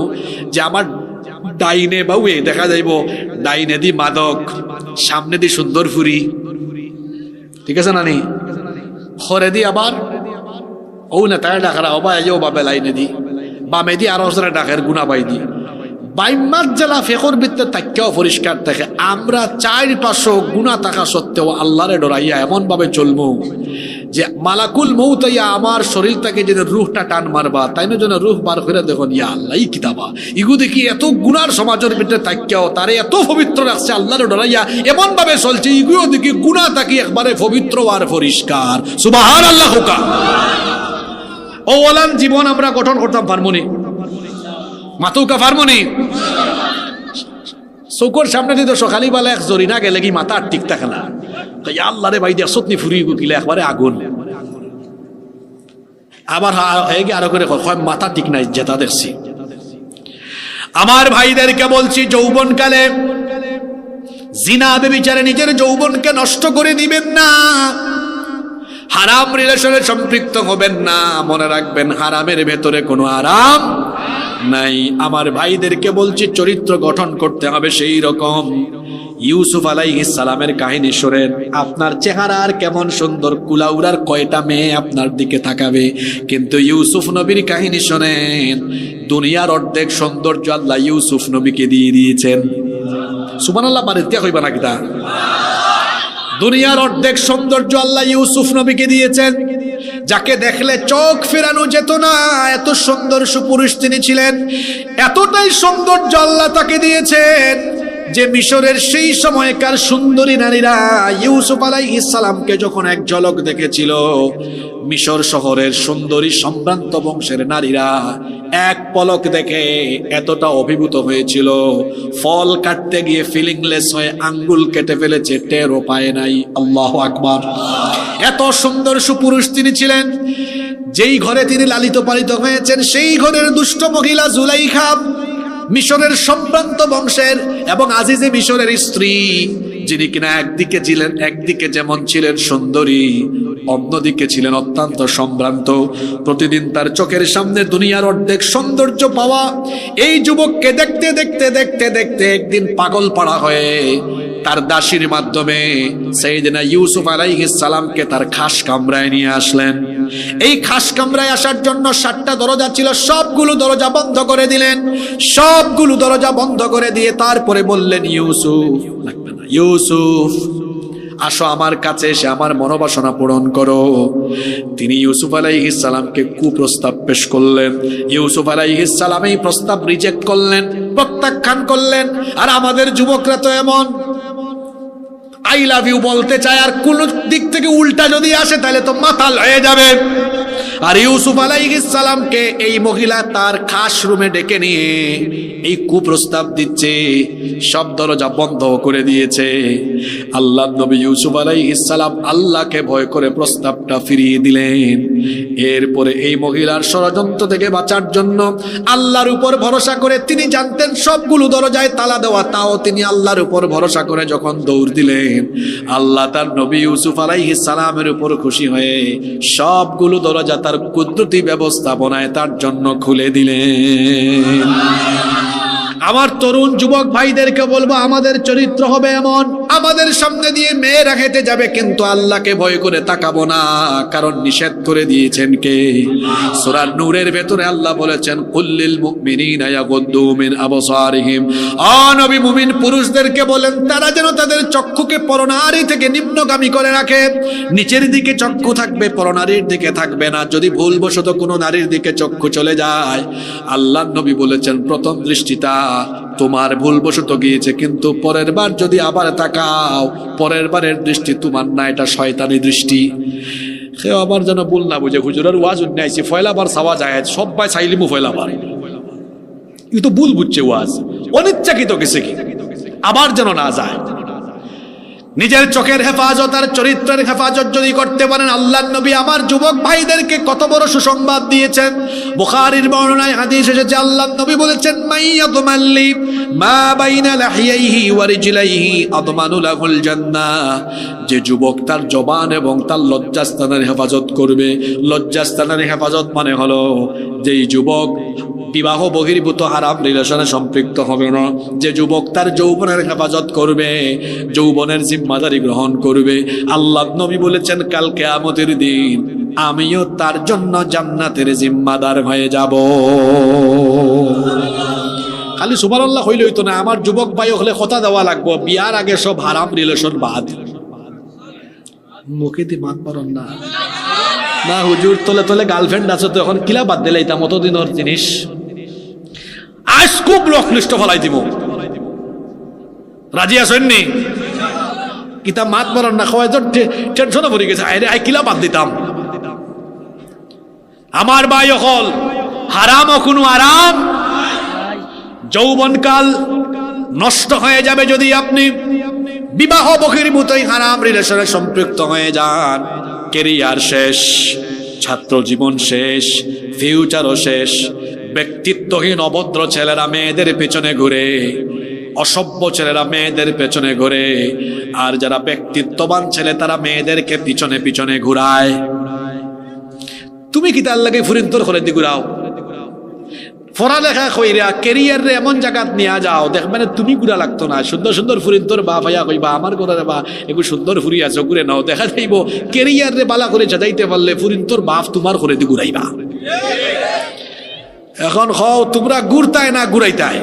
যে আমার ডাইনে বাউয়ে দেখা যাইব ডাইনে দি মাদক, সামনে দি সুন্দর ফুরি, ঠিক আছে না নি? খরে দি আবার ও না তাই ডাকারা অবা এও বাবে লাইনে দি, বামে দি আরো ডাকের গুণা পাই দি। বাইমাত জেলা ফেকর ভিতরে তাকিয়াও পরিষ্কার থাকে। আমরা 4-500 গুণা থাকা সত্ত্বেও আল্লাহরে ডরাইয়া এমন ভাবে চলবো যে মালাকুল মউত ইয়া আমার শরীর থেকে যেন রুহটা টান মারবা, তাই না যেন রুহ বার করে দেখুন ইয়া আল্লাহ ই কিতাবা ইগু দেখি এত গুনার সমাজের ভিতরে তাকিয়াও তারে এত পবিত্র রাখছে আল্লাহরে ডরাইয়া এমন ভাবে চলছে, ইগুও দেখি গুনাহ থাকি একবারে পবিত্র আর পরিষ্কার। সুবহানাল্লাহ। হুকা ও ওলান জীবন আমরা গঠন করতাম পারমুনি, মাথুকা পারমুনি। চৌকর সামনে দিত সকালি বেলা এক জরিনা গেলে কি মাথা ঠিক থাকে না, আল্লাহ রে ভাই দিয়া সতনি ফুরি গুকিলে একবারে আগুন। আবার আরো করে মাথা ঠিক নাই যেটা দেখছি। আমার ভাইদেরকে বলছি, যৌবনকালে জিনা বেবিচারে নিজের যৌবনকে নষ্ট করে দিবেন না, হারাম রিলেশনে সম্পৃক্ত হবেন না। মনে রাখবেন হারামের ভেতরে কোনো আরাম নাই। আমার ভাইদেরকে বলছি, চরিত্র গঠন করতে হবে সেই রকম। ইউসুফ আলাইহিস সালামের কাহিনী শোনেন। আপনার চেহারা আর কেমন সুন্দর, কুলাউড়ার কয়টা মেয়ে আপনার দিকে তাকাবে, কিন্তু ইউসুফ নবীর কাহিনী শোনেন। দুনিয়ার অর্ধেক সৌন্দর্য আল্লাহ ইউসুফ নবীকে দিয়ে দিয়েছেন। সুবহানাল্লাহ। বাড়িতে হইবা না কিতা? দুনিয়ার অর্ধেক সৌন্দর্য আল্লাহ ইউসুফ নবীকে দিয়েছেন, যাকে দেখলে চোখ ফেরানো যেত না, এত সুন্দর সুপুরুষ তিনি ছিলেন। এতটাই সৌন্দর্য আল্লাহ তাকে দিয়েছেন যে মিশরের সেই সময়কার সুন্দরী নারীরা ইউসুফ আলাইহিস সালামকে যখন এক ঝলক দেখেছিল, মিশর শহরের সুন্দরী সম্ভ্রান্ত বংশের নারীরা এক পলক দেখে এতটা অভিভূত হয়েছিল, ফল কাটতে গিয়ে ফিলিংলেস হয়ে আঙ্গুল কেটে ফেলেছে, টেরও পায় নাই। আল্লাহু আকবার। এত সুন্দর সুপুরুষ তিনি ছিলেন। যেই ঘরে তিনি লালিত পালিত হয়েছেন, সেই ঘরের দুষ্ট মহিলা জুলাইখা, মিশরের সম্ভ্রান্ত বংশের এবং আজিজে মিশরের স্ত্রী, যিনি কিনা একদিকে যেমন ছিলেন সুন্দরী, অন্যদিকে ছিলেন অত্যন্ত সম্ভ্রান্ত। প্রতিদিন তার চোখের সামনে দুনিয়ার অর্ধেক সৌন্দর্য পাওয়া এই যুবককে দেখতে দেখতে দেখতে দেখতে একদিন পাগল পাড়া হয়ে তার দাসীর মাধ্যমে সাইয়েদনা ইউসুফ আলাইহিস সালামকে তার খাস কামরায় নিয়ে আসলেন। এই খাস কামরায় আসার জন্য 7টা দরজা ছিল, সবগুলো দরজা বন্ধ করে দিলেন। সবগুলো দরজা বন্ধ করে দিয়ে তারপরে বললেন, ইউসুফ লাগবে না, ইউসুফ আসো আমার কাছে এসে আমার মনোবাসনা পূরণ করো। তিনি ইউসুফ আলাইহিস সালামকে কুপ্রস্তাব পেশ করলেন। ইউসুফ আলাইহিস সালাম এই প্রস্তাব রিজেক্ট করলেন, প্রত্যাখ্যান করলেন। আর আমাদের যুবকরা তো এমন, আই লাভ ইউ বলতে চায়, আর কোন দিক থেকে উল্টা যদি আসে তাহলে তো মাতাল হয়ে যাবে। আর ইউসুফ আলাইহিস সালামকে এই মহিলা তার খাস রুমে ডেকে নিয়ে এই কুপ্রস্তাব দিচ্ছে, সব দরজা বন্ধ করে দিয়েছে। আল্লাহর নবী ইউসুফ আলাইহিস সালাম আল্লাহকে ভয় করে প্রস্তাবটা ফিরিয়ে দিলেন। এরপরে এই মহিলার ষড়যন্ত্র থেকে বাঁচার জন্য আল্লাহর উপর ভরসা করে, তিনি জানতেন সবগুলো দরজায় তালা দেওয়া, তাও তিনি আল্লাহর উপর ভরসা করে যখন দৌড় দিলেন, আল্লাহ তার নবী ইউসুফ আলাইহিস সালামের উপর খুশি হয়ে সবগুলো দরজা তার কুদরতি ব্যবস্থাপনায় তার জন্য খুলে দিলেন। আমার তরুণ যুবক ভাইদেরকে বলবো, আমাদের চরিত্র হবে এমন, আমাদের সামনে দিয়ে মেয়েরা হেঁটে যাবে কিন্তু আল্লাহকে ভয় করে তাকাবো না, কারণ নিষেধ করে দিয়েছেন কে? সূরা নূরের ভেতরে আল্লাহ বলেছেন, কুল্লিল মুমিনিনা ইয়াগুদ্দু মিন আবসারিহিম। নবী মুমিন পুরুষদেরকে বলেন তারা যেন তাদের চক্ষুকে পরনারী থেকে নিম্নগামী করে রাখে, নিচের দিকে চক্ষু থাকবে, পরনারীর দিকে থাকবে না। যদি ভুলবশত কোনো নারীর দিকে চক্ষু চলে যায়, আল্লাহ নবী বলেছেন প্রথম দৃষ্টিটা তোমার ভুলবশত গিয়েছে, কিন্তু পরের বার যদি আবার তাকাও, পরের বারের দৃষ্টি তোমার না, এটা শয়তানি দৃষ্টি। সে আবার যেন ভুল না বুঝে, হুজুরের ওয়াজ উন্নাইছি ফয়লাবার সাওয়া যায়, সবাই চাইলিমু ফয়লাবার, এই তো ভুল বুঝছে ওয়াজ, অনিচ্ছাকৃত গেছে কি, আবার যেন না যায়। নিজের চোখের হেফাজত আর চরিত্রের হেফাজত যদি করতে পারেন, আল্লাহর নবী আমার যুবক ভাইদেরকে কত বড় সুসংবাদ দিয়েছেন। বুখারীর বর্ণনায় হাদিস এসেছে, আল্লাহর নবী বলেছেন, মাইয়াদমাল্লি মা বাইনা লাহিয়াইহি ওয়া রিজলাইহি আদমানু লাহুল জান্নাহ। যে যুবক তার জবান এবং তার লজ্জাস্থানের হেফাজত করবে, লজ্জাস্থানের হেফাজত মানে হলো যেই যুবক বিবাহ বহির্ভূত হারাম রিলেশনে সম্পৃক্ত হবে না, যে যুবক তার যৌবনের হেফাজত করবে, যৌবনের জিম্মাদারি গ্রহণ করবে, আল্লাহ নবী বলেছেন কাল কিয়ামতের দিন আমিও তার জন্য জান্নাতের জিম্মাদার হয়ে যাব। খালি সুবহানাল্লাহ হইলে হইতো না, আমার যুবক ভাই হলে কথা দেওয়া লাগবো, বিয়ার আগে সব হারাম রিলেশন বাদ। মুখে দি মাত পারন না, না হুজুর তলে তলে গার্লফ্রেন্ড আছে তো এখন কিলা বাদ দিলে এটা মতদিনের জিনিস, আজ খুব লক্ষ্য ফলাই দিব, রাজি আসেননি? কিতা মাত মারার না খাওয়াই তো টেনশনে ভরে গেছে, আরে আই কিলা বাদ দিতাম। আমার ভাই হল হারাম কোনো আরাম, যৌবনকাল নষ্ট হয়ে যাবে যদি আপনি বিবাহ বহির্ভূত হারাম রিলেশনে সম্পৃক্ত হয়ে যান। কেরিয়ার শেষ, ছাত্র জীবন শেষ, ফিউচারও শেষ। ব্যক্তিত্বহীন অভদ্র ছেলেরা মেয়েদের পেছনে ঘুরে, অসভ্য ছেলেরা মেয়েদের পেছনে ঘুরে, আর যারা ব্যক্তিত্ববান ছেলে তারা মেয়েদেরকে পিছনে পিছনে ঘুরায়। তুমি কি তার লাগে ফুরিন্তর করে দি ঘুরাও? পড়ালেখা কইরা কেরিয়ার রে এমন জায়গা নিয়ে যাও, দেখবেন তুমি ঘুরা লাগতো না, সুন্দর সুন্দর ফুরিন্তর বা ভাইয়া কইবা আমার ঘরে বা একটু সুন্দর ফুরি আছো ঘুরে নাও, দেখা যাইব কেরিয়ার রে বালা করে যাইতে পারলে ফুরিন্তর বাপ তোমার করে দি ঘুরাইবা। এখন হও তোমরা ঘুরতায় না ঘুরাইতায়,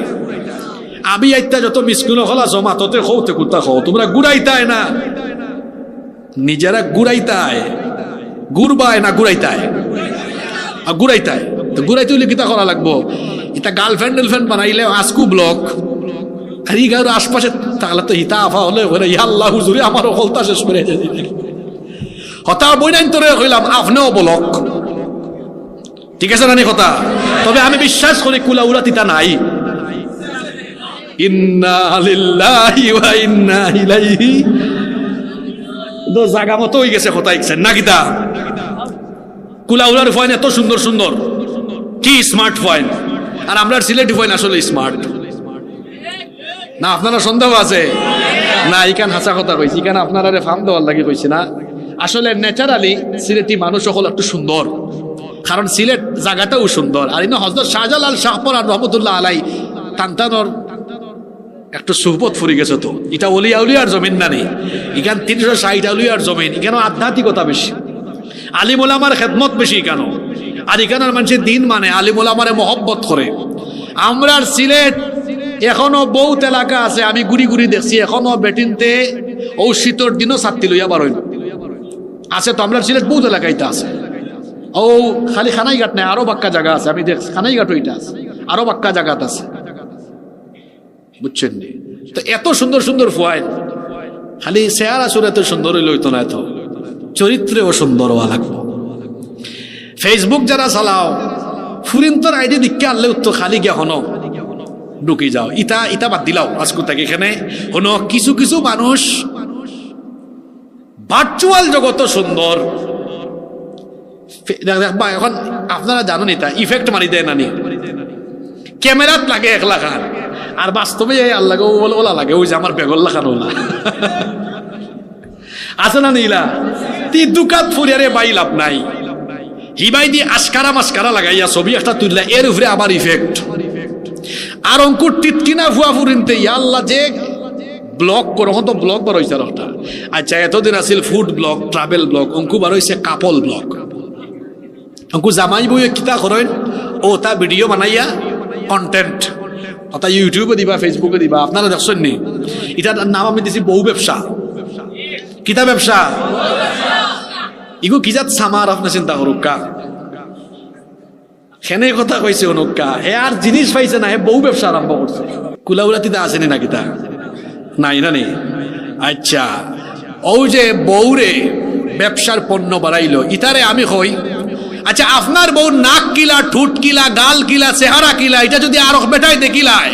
আমি আইতা যত মিসকিন হলা জমা ততে হৌতে কুত্তা হও, তোমরা ঘুরাইতায় না, নিজেরা ঘুরাইতায়, ঘুরবায় না ঘুরাইতায়, ঘুরাইতায়। তো ঘুরাইতে হইলে কিতা করা লাগবো? এটা গার্লফ্রেন্ড টার্লফ্রেন্ড বানাইলে আজকু ব্লক, আর ই গাঁর আশপাশে তাহলে তো হিতা আফা হলে ইয়া আল্লাহ হুজুরে আমারও হলতা শেষ করে হতা বইনাইন তোরে কইলাম আপনিও ব্লক, ঠিক আছে নানি কথা? তবে আমি বিশ্বাস করি কুলাউরা তিতা নাই। ইন্না লিল্লাহি ওয়া ইন্না ইলাইহি, তো জায়গা মতো হয়ে গেছে কথা ইকছেন না কিতা? কুলাউরার ফয়েন এত সুন্দর সুন্দর, কি স্মার্ট ফয়েন, আর আমরা সিলেটি ফয়েন আসলে স্মার্ট না? আপনারা সন্দেহ আছে না? ইকান হাসা কথা কইছি, ইকান আপনারা ফার্ম দেওয়ার লাগে কইছি না। আসলে ন্যাচারালি সিলেটি মানুষ সকল একটু সুন্দর, কারণ সিলেট জায়গাটাও সুন্দর। আর ইনো হযরত শাহজালাল শাহপরান রহমতুল্লাহ আলাই তান্তানোর একটু সুহবত ফুরি গেছে, তো এটা অলিয়া উলিয়ার জমিন না নেই, এখান 360 আউলিয়ার জমিন, এখানে আধ্যাত্মিকতা বেশি, আলিম ওলামার খেদমত বেশি কেন, আর এখানের মানুষের দিন মানে আলিম ওলামারে মহব্বত করে। আমরা সিলেট এখনো বহুত এলাকা আছে, আমি ঘুরি ঘুরি দেখছি এখনো বেটিনতে ও শীতর দিনও ছাত্রী লইয়া বারোই আছে, তো আমরা সিলেট বহুত এলাকাইতে আছে। ও খালি খানাইঘাট নাই, আরো বাক্কা জায়গা আছে, আমি দেখছি খানাইঘাট ওইটা আছে, আরো বাক্কা জায়গাত আছে, বুঝছেন নি? তো এত সুন্দর সুন্দর ফুয়াইল, খালি চেহারা সুর এত সুন্দর হইলে হইতো না, এত চরিত্রেও সুন্দর হওয়া লাগবো। ফেসবুক যারা চালাও ফুরিন্তর আইডি দিকে আনলে উত্তর খালি গিয়া হন ঢুকি যাও, ইটা ইটা বাদ দিলাও আজকে তাকে এখানে হন। কিছু কিছু মানুষ ভার্চুয়াল জগৎ সুন্দর, এখন আপনারা জানেন এটা ইফেক্ট মারি দেয় নানি, ক্যামেরাত লাগে 1 লাখ আর বাস্তবে আল্লাহ ওলা লাগে ওই যে আমার বেগল লাখান ওলা আছে না নীলা তি দুকাত ফুরিয়ারে বাই লাভ নাই, হিবাই দিয়ে আস্কারা মাস্কারা লাগাইয়া ছবি একটা তুললা, এর উপরে আবার ইফেক্ট আর অঙ্কুর টিটকিনা ভুয়া ফুরিনতে আল্লাহ যে ব্লগ করো তো ব্লগ বার হয়েছে একটা। আচ্ছা এতদিন আছিল ফুড ব্লগ, ট্রাভেল ব্লগ, অঙ্কু বার হয়েছে কাপল ব্লগ। অঙ্কু জামাই বইয়ে কিতা করেন ও তা ভিডিও বানাইয়া কন্টেন্ট অর্থাৎ ইউটিউবে দিবা, ফেসবুকে দিবা। আপনারা দেখছেন নি এটার নাম আমি দিছি বউ ব্যবসা। কিতা ব্যবসা? ইগো কি যাত সামার আপনি চিন্তা করুক কা খেনে কথা কইছে অনুকা হে আর জিনিস পাইছে না, হে বউ ব্যবসা আরম্ভ করছে। কুলাউলাতিতে আসেনি না কিতা নাই না নেই। আচ্ছা ও যে বউরে ব্যবসার পণ্য বাড়াইলো ইতারে আমি কই আচ্ছা আপনার বউ নাক কিলা, ঠুট কিলা, গাল কিলা, চেহারা কিলা, এটা যদি আর বেটাই দেখিলায়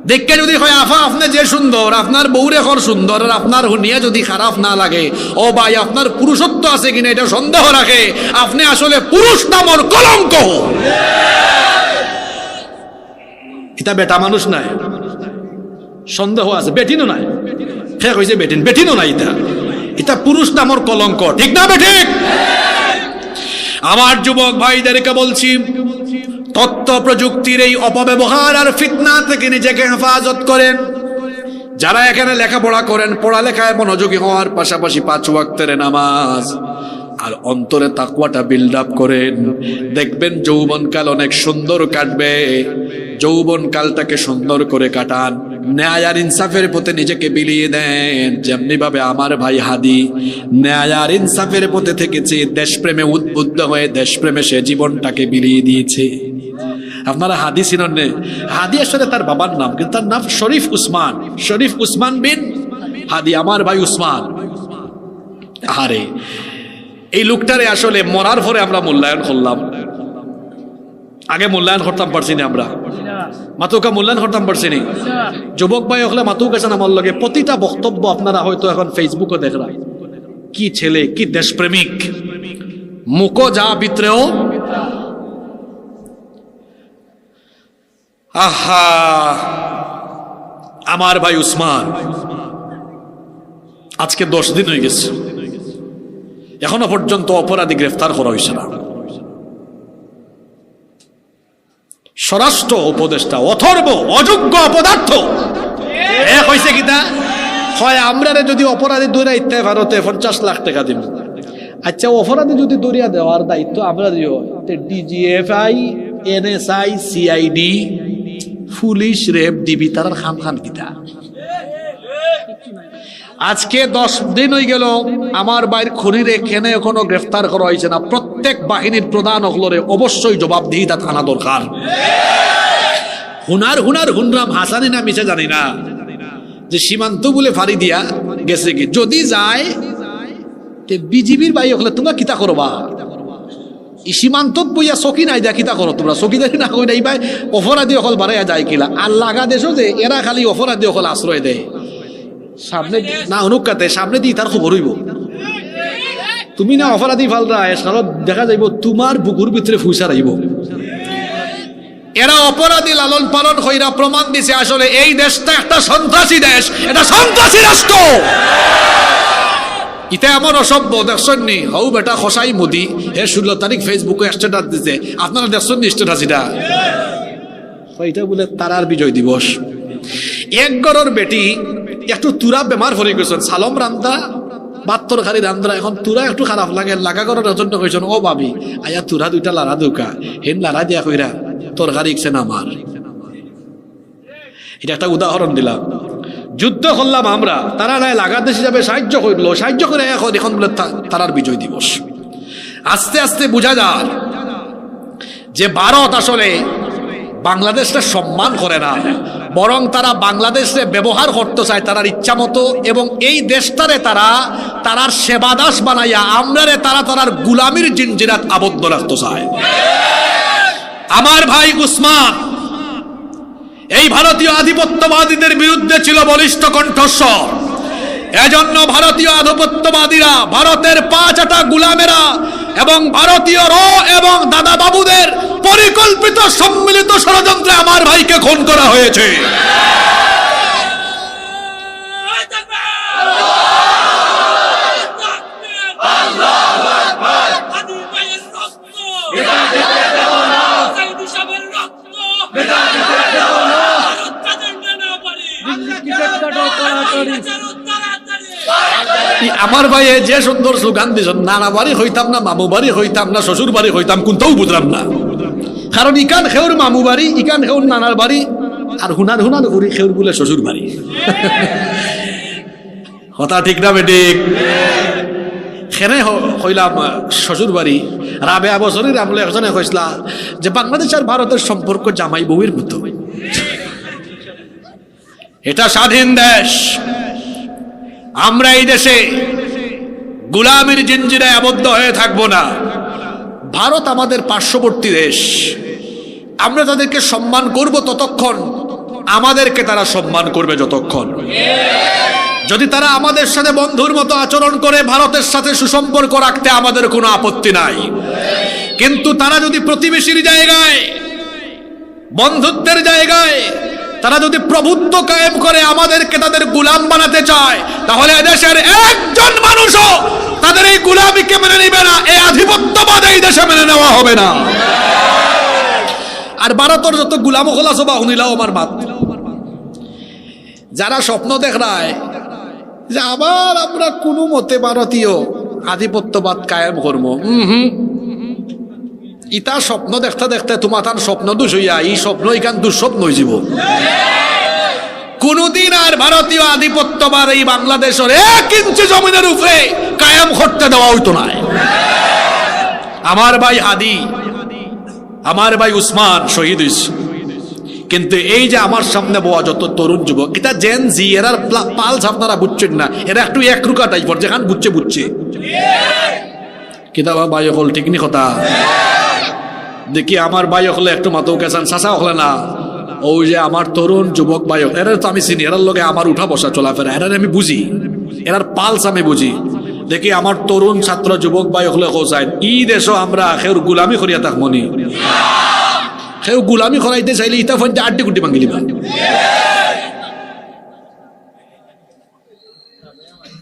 দেখে যদি হয় আফা আপনি যে সুন্দর, আপনার বউরে এখন সুন্দর আর আপনার হুনিয়া যদি খারাপ না লাগে, ও ভাই আপনার পুরুষত্ব আছে কিনা এটা সন্দেহ রাখে, আপনি আসলে পুরুষ নামর কলঙ্ক। এটা বেটা মানুষ নাই, সন্দেহ আছে, বেটিনও নাই। সে কইছে বেটিন, বেটিনও নাই, এটা এটা পুরুষ নামর কলঙ্ক, ঠিক না বেঠিক? আমার যুবক ভাইদেরকে বলছি তথ্য প্রযুক্তির এই অপব্যবহার আর ফিতনা থেকে নিজেকে হেফাজত করেন। যারা এখানে লেখাপড়া করেন, পড়ালেখায় মনোযোগী হওয়ার পাশাপাশি 5 ওয়াক্তের নামাজ আর অন্তরে তাকওয়াটা বিল্ড আপ করেন, দেখবেন যৌবনকাল অনেক সুন্দর কাটবে। যৌবনকালটাকে সুন্দর করে কাটান, ন্যায় আর ইনসাফের পথে নিজেকে বিলিয়ে দেন। যেমনি ভাবে আমার ভাই হাদি ন্যায় আর ইনসাফের পথে থেকেছে, দেশপ্রেমে উদ্বুদ্ধ হয়ে দেশপ্রেমে সে জীবনটাকে বিলিয়ে দিয়েছে। আপনারা হাদি চিনেন না? হাদি আসলে তার বাবার নাম, কিন্তু তার নাম শরীফ উসমান, শরীফ উসমান বিন হাদি, আমার ভাই উসমান। আরে এই লোকটারে আসলে মরার পরে আমরা মূল্যায়ন করলাম, আগে মূল্যায়ন করতাম পারছি না। আমরা মাতুকা মূল্যায়ন করতাম পারছি না। যুবক ভাই হলে মাতুক আছেন আমার লগে, প্রতিটা বক্তব্য আপনারা হয়তো এখন ফেসবুকে দেখলাম, কি ছেলে, কি দেশপ্রেমিক, মুখো যা ভিতরেও। আহা আমার ভাই উসমান আজকে 10 দিন হয়ে গেছে, এখনো পর্যন্ত অপরাধী গ্রেফতার করা হয়েছে না। স্বরাষ্ট্র উপদেষ্টা অথর্ব অযোগ্য অপদার্থ এক হয়েছে কিতা হয়, আমরা যদি অপরাধী দৌড়া ইত্তে ভারতে 50 লাখ টাকা দিব। আচ্ছা অপরাধী যদি দৌড়িয়া দেওয়ার দায়িত্ব আমরা দিও, DGFI, NSI, CID, police, rape, DB তার খাম খান কিতা। আজকে 10 দিন হয়ে গেল আমার বাইর খনিরে এখানে এখনো গ্রেফতার করা হয়েছে না। প্রত্যেক বাহিনীর প্রধান হলরে অবশ্যই জবাবদিহিতা থানা দরকার। হুনরাম হাসানি না মিছে জানি না, যে সীমান্ত বলে ফাড়ি দিয়া গেছে কি, যদি যায় বিজিবির বাই হলে তোমরা কিতা করবা? সীমান্তত বইয়া চকি নাই দিয়া কিতা করো তোমরা? চকিদারি না কই নাই ভাই, অপরাধী অকল বাড়াইয়া যায় কিলা। আর লাগা দেশও যে এরা খালি অপরাধী অকল আশ্রয় দেয়, সামনে না অনুকাতে সামনে দিয়ে তার খবর হইব। তুমি না অপরাধী ফালরা এসকালত দেখা যাইব তোমার বুকুর ভিতরে ফুসা রাইব। এরা অপরাধী লালন পালন হইরা প্রমাণ দিছে আসলে এই দেশটা একটা সন্ত্রাসী দেশ, এটা সন্ত্রাসী রাষ্ট্র। ইটা এমন অসভ্য দেখছেন নি? হৌ বেটা খসাই মোদি হে 16 তারিখ ফেসবুকে স্ট্যাটাস দিছে, আপনারা দেখছেন নি স্ট্যাটাস? এটা বলে তারার বিজয় দিবস। এক গড়ের বেটি একটু তুরা বেমার হয়ে গেছেন, সালম রান্দা 72 খালি রান্দ্রা, এখন তুরা একটু খারাপ লাগে, লাগা করার রচনটা কইছেন, ও ভাবি আয়া তুরা 2টা লাড়া দুকা হেন লাড়া দিয়া কইরা তরকারি ইকছে না আমার। এটা একটা উদাহরণ দিলাম। যুদ্ধ করলাম আমরা, তারা নাই লাগা দেশ হিসাবে সাহায্য করলো, সাহায্য করে এখন বলে তারার বিজয় দিবস। আস্তে আস্তে বোঝা যায় যে ভারত আসলে বাংলাদেশটা সম্মান করে না, বরং তারা বাংলাদেশে ব্যবহার করতে চায় তারার ইচ্ছা মতো, এবং এই দেশটারে তারার সেবাদাস বানাইয়া আমরারে তারার গুলামির জিনজিরাত আবদ্ধ রাখতে চায়। আমার ভাই উসমান এই ভারতীয় আধিপত্যবাদীদের বিরুদ্ধে ছিল বলিষ্ঠ কণ্ঠস্বর। এজন্য ভারতীয় আধিপত্যবাদীরা, ভারতের পাঁচটা গুলামেরা এবং ভারতীয় র এবং দাদা বাবুদের পরিকল্পিত সম্মিলিত ষড়যন্ত্রে আমার ভাইকে খুন করা হয়েছে। আমার ভাই যে সুন্দর স্লোগান দিয়েছেন, নানা বাড়ি হইতাম না, মামু বাড়ি হইতাম না, শ্বশুর বাড়ি হইতাম, কোনটাও বুঝলাম না। কারণ ইকান খেউর মামু বাড়ি, ইকান খেউর নানার বাড়ি, আর হুনার ঘুরি খেউর বলে শ্বশুর বাড়ি। কথা ঠিক না বেঠিক? খেনে হইলাম শ্বশুর বাড়ি। রাবেয়া বছরের আমলে একজনে কইসলা যে বাংলাদেশ আর ভারতের সম্পর্ক জামাই বউয়ের মতো। এটা স্বাধীন দেশ, আমরা এই দেশে গুলামির জিনজিরায় আবদ্ধ হয়ে থাকবো না। ভারত আমাদের পার্শ্ববর্তী দেশ, আমরা তাদেরকে সম্মান করব ততক্ষণ, আমাদেরকে তারা সম্মান করবে যতক্ষণ। যদি তারা আমাদের সাথে বন্ধুর মতো আচরণ করে ভারতের সাথে সুসম্পর্ক রাখতে আমাদের কোনো আপত্তি নাই, কিন্তু তারা যদি প্রতিবেশীর জায়গায়, বন্ধুত্বের জায়গায় তারা যদি প্রভুত্ব কায়েম করে আমাদেরকে তাদের গুলাম বানাতে চায়, তাহলে এদেশের একজন মানুষও তাদের এই গুলামিকে মেনে নিবে না। এই আধিপত্যবাদ এই দেশে মেনে নেওয়া হবে না। আর ভারতের যত গুলাম খোলাছো বা শুনিলাও আমার মাত, যারা স্বপ্ন দেখায় যে আবার আমরা কোনো মতে ভারতীয় আধিপত্যবাদ কায়েম করবো, ইটা স্বপ্ন দেখতে দেখতে তোমার তার স্বপ্ন দুষ হইয়া এই স্বপ্ন ইখান দুঃস্বপ্ন হয়ে যাব। কোনদিন আর ভারতীয় আধিপত্যবাদ এই বাংলাদেশের 1 ইঞ্চি জমিনের উপরে কায়েম করতে দেওয়া হইতো না। আমার ভাই হাদি, আমার ভাই উসমান শহীদ হইছে, কিন্তু এই যে আমার সামনে বয়া যত তরুণ যুবক, এটা জেন জি, এরার পালস আপনারা বুঝছেন না, এরা একটু একরুকা টাইপর, যেখান বুঝছে কিতা ভাই হল ঠিক নি কথা। দেখি আমার ভাই হলে একটু মাথাও গেছেন, চাচা হলে না, ওই যে আমার তরুণ যুবক ভাই, এরা তো আমি চিনি, এরার লগে আমার উঠা বসা চলাফেরা, এরার আমি বুঝি, এরার পালস আমি বুঝি। দেখি আমার তরুণ ছাত্র যুবক ভাই হলে কোথায় ই দেশও আমরা সেউর গুলামি করিয়া থাক মনি, সেউ গুলামি করাইতে চাইলে ইটা ফোন আড্ডি গুটি ভাঙি দিবা।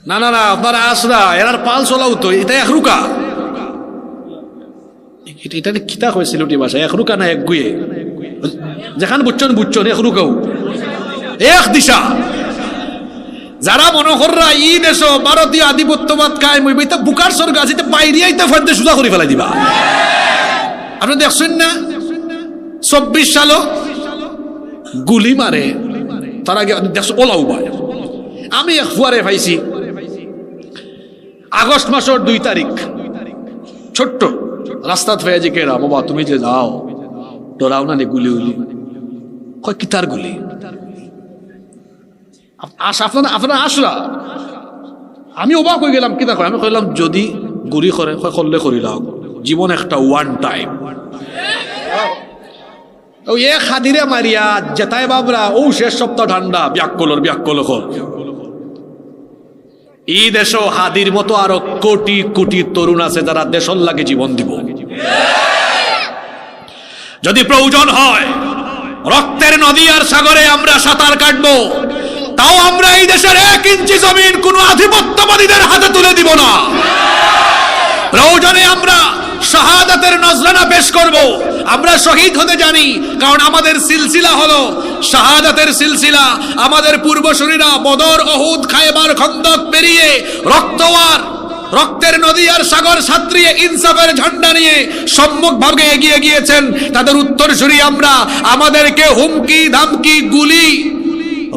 না না না, আপনারা আসরা, এরার পাল চলাও তো, এটা একরুকা, এটা কিতা হয়েছিল ভাষা, একরুকা না এক গুয়ে, যেখান বুঝছেন একরুকাও এক দিশা। যারা মনোহররা ই দেশ ভারতীয় আধিপত্যবাদ কায়েম হইবে, এটা বুকার স্বর্গ আছে, এটা বাইরিয়াইতে ফেলতে সুদা করে ফেলাই দিবা। আপনি দেখছেন না 24 সালও গুলি মারে, তার আগে দেখছো ওলাও পায়। আমি এক ফুয়ারে পাইছি আগস্ট মাসের 2 তারিখ, ছোট্ট রাস্তা হয়ে যে কেরা বাবা তুমি যে যাও ডরাও না, গুলি উলি কয় কিতার গুলি আপনারা আসরা। আমি অবাক হয়ে গেলাম, কিতা কয়? আমি কইলাম যদি গুলি করে করলে করি লাও, জীবন একটা ওয়ান টাইম। ও এ খাদিরে মারিয়া জেতায় বাবরা, ও শেষ সপ্তাহ ঠান্ডা ব্যাকল কর। এই দেশ হাদির মতো আরো কোটি কোটি তরুণ আছে যারা দেশর লাগে জীবন দিব। যদি প্রয়োজন হয় রক্তের নদী আর সাগরে আমরা সাঁতার কাটবো, তাও আমরা এই দেশের 1 ইঞ্চি জমিন কোন আধিপত্যবাদীদের হাতে তুলে দিব না। প্রয়োজনে আমরা শাহাদাতের নজরানা পেশ করব। আমরা শহীদ হতে জানি, কারণ আমাদের সিলসিলা হলো শাহাদাতের সিলসিলা। আমাদের পূর্বসূরীরা বদর, উহুদ, খায়বার, খন্দক পেরিয়ে রক্তের নদী আর সাগর সাঁতরিয়ে ইনসাফের ঝান্ডা নিয়ে সম্মুখ ভাগে এগিয়ে গিয়েছেন। তাদের উত্তরসূরি আমরা। আমাদেরকে হুমকি ধামকি, গুলি,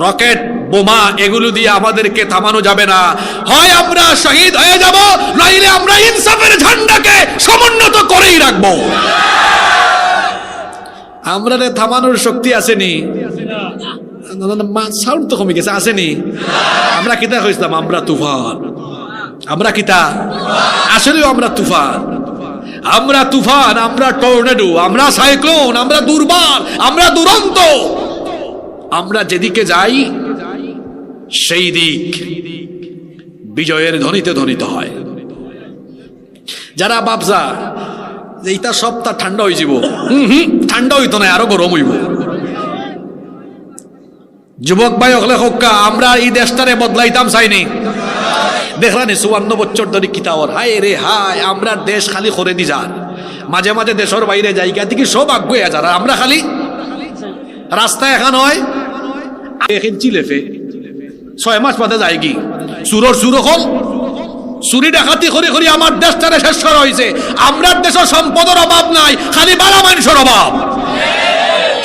রকেট, বোমা এগুলো দিয়ে আমাদেরকে থামানো যাবে না। হয় আমরা শহীদ হয়ে যাব, নইলে আমরা ইনসাফের ঝান্ডাকে সমুন্নত করেই রাখবো। আমরা থামানোর শক্তি আসেনি, সাউন্ড তো কমে গেছে, আসেনি? আমরা কিতা হয়েছিলাম? আমরা তুফান। আমরা কিতা? আসলেও আমরা তুফান। আমরা তুফান, আমরা টর্নেডো, আমরা সাইক্লোন, আমরা দুর্বার, আমরা দুরন্ত। আমরা যেদিকে যাই সেই দিক বিজয়ের ধ্বনিতে ধ্বনিত হয়। যারা ভাবছা যে এইটা সবটা ঠান্ডা হয়ে যাব, ঠান্ডা হইতো না, আরো গরম হইব। যুবক ভাই হলে হক্কা, আমরা এই দেশটারে বদলাইতাম চাইনি। দেখলানি 54 বছর ধরে কিতাওর, হায় রে হায়, আমরা দেশ খালি করে দি যান। মাঝে মাঝে দেশের বাইরে জায়গা থেকে সব আগুয়ে যারা, আমরা খালি রাস্তায় এখন হয় এখন চিলেফে 6 মাস বাদে যায় কি সুরর সুর হল চুরি ডাকাতি করে করে আমার দেশটারে শেষ করা হয়েছে। আমরা দেশের সম্পদের অভাব নাই, খালি বালা মানুষের অভাব।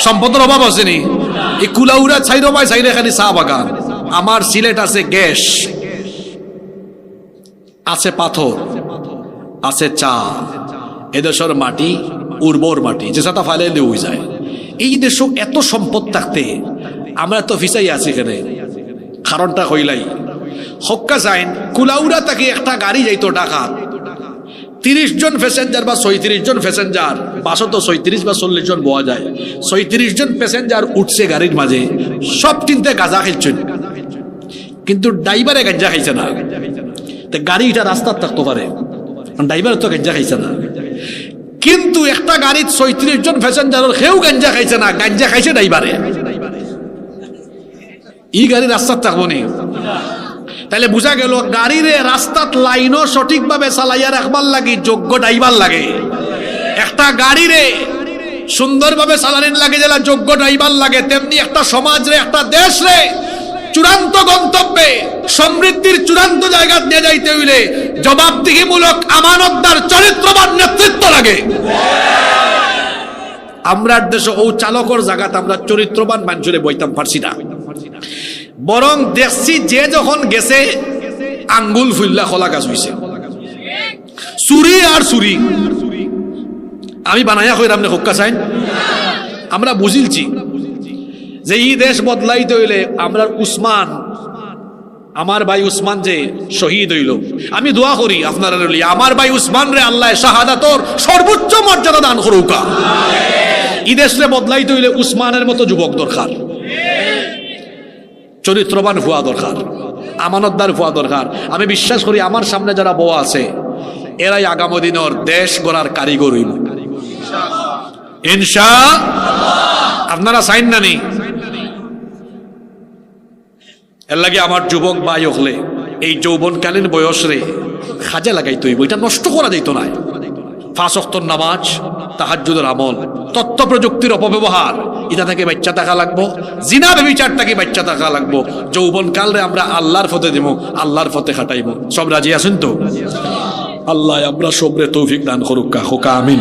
সম্পদের অভাব আসেনি? এই কুলাউড়া ছাইরো বাই ছাইরে খালি চা বাগান। আমার সিলেট আছে গ্যাস, আছে পাথর, আছে চা। এদেশের মাটি উর্বর মাটি, যে সাথে ফাইলে হয়ে যায়। এই দেশ এত সম্পদ থাকতে আমরা তো ফিসাই আছি এখানে। কারণটা হইলাই হক্কা যাইন কুলাউড়া থেকে একটা গাড়ি যাইতো ঢাকা, 30 জন প্যাসেঞ্জার বা 36 জন প্যাসেঞ্জার, বাসও তো 36 বা 40 জন বোয়া যায়। 36 জন প্যাসেঞ্জার উঠছে গাড়ির মাঝে, সব চিন্তে গাঁজা খেলছেন, কিন্তু ড্রাইভারে গাঁজা খাইছে না। গাড়ি এটা রাস্তার থাকতে পারে, ড্রাইভার তো গাঁজা খাইছে না। কিন্তু একটা গাড়ির 36 জন প্যাসেঞ্জারের কেউ গাঁজা খাইছে না, গাঁজা খাইছে ড্রাইভারে। এই গাড়ি রাস্তার থাকবো নি? তাহলে বুঝা গেল গাড়িরে রাস্তাত লাইনও সঠিকভাবে চালাইয়া রাখবার লাগে যোগ্য ড্রাইভার লাগে। একটা গাড়িরে সুন্দরভাবে চালানির লাগে যারা যোগ্য ড্রাইভার লাগে, তেমনি একটা সমাজ রে, একটা দেশ রে চূড়ান্ত গন্তব্যে সমৃদ্ধির চূড়ান্ত জায়গা নিয়ে যাইতে হইলে জবাবদিহিমূলক আমানতদার চরিত্রবান নেতৃত্ব লাগে। আমরা দেশে ও চালকর জায়গাতে আমরা চরিত্রবান মানুষরে বইতাম পারছি না, বরং দেখছি যে যখন গেছে আঙ্গুল ফুল্লা খোলা গাছ হইছে। চুরি আর চুরি আমি বানাইয়া কইরাম না হক্কা চাইন। আমরা বুঝিলছি যে এই দেশ বদলাইতে হইলে আমরা উসমান, আমার ভাই উসমান যে শহীদ হইল, আমি দোয়া করি আপনারা আমার ভাই উসমান রে আল্লাহ শাহাদাতর সর্বোচ্চ মর্যাদা দান করুকা। এই দেশ রে বদলাইতে হইলে উসমানের মতো যুবক দরকার, চরিত্রবান হওয়া দরকার, আমানতদার হওয়া দরকার। আমি বিশ্বাস করি আমার সামনে যারা বউ আছে এরাই আগামী দিনের দেশ গড়ার কারিগর হইল ইনশাআল্লাহ। আপনারা চাইন না নি? এর লাগে আমার যুবক ভাই হলে এই যৌবনকালীন বয়স রে কাজে লাগাইতে হইব, এটা নষ্ট করা যাইতো না। 5 ওয়াক্তের নামাজ, তাহাজ্জুদের আমল, তথ্য প্রযুক্তির অপব্যবহার, এটা থেকে বাচ্চা থাকা লাগবো, জিনা ব্যভিচার থেকে বাচ্চা থাকা লাগবো। যৌবন কালরে আমরা আল্লাহর পথে দিব, আল্লাহর পথে খাটাইব। সব রাজি আছেন তো? আল্লাহ আমরা সবরে তৌফিক দান করুক। হোকা আমিন।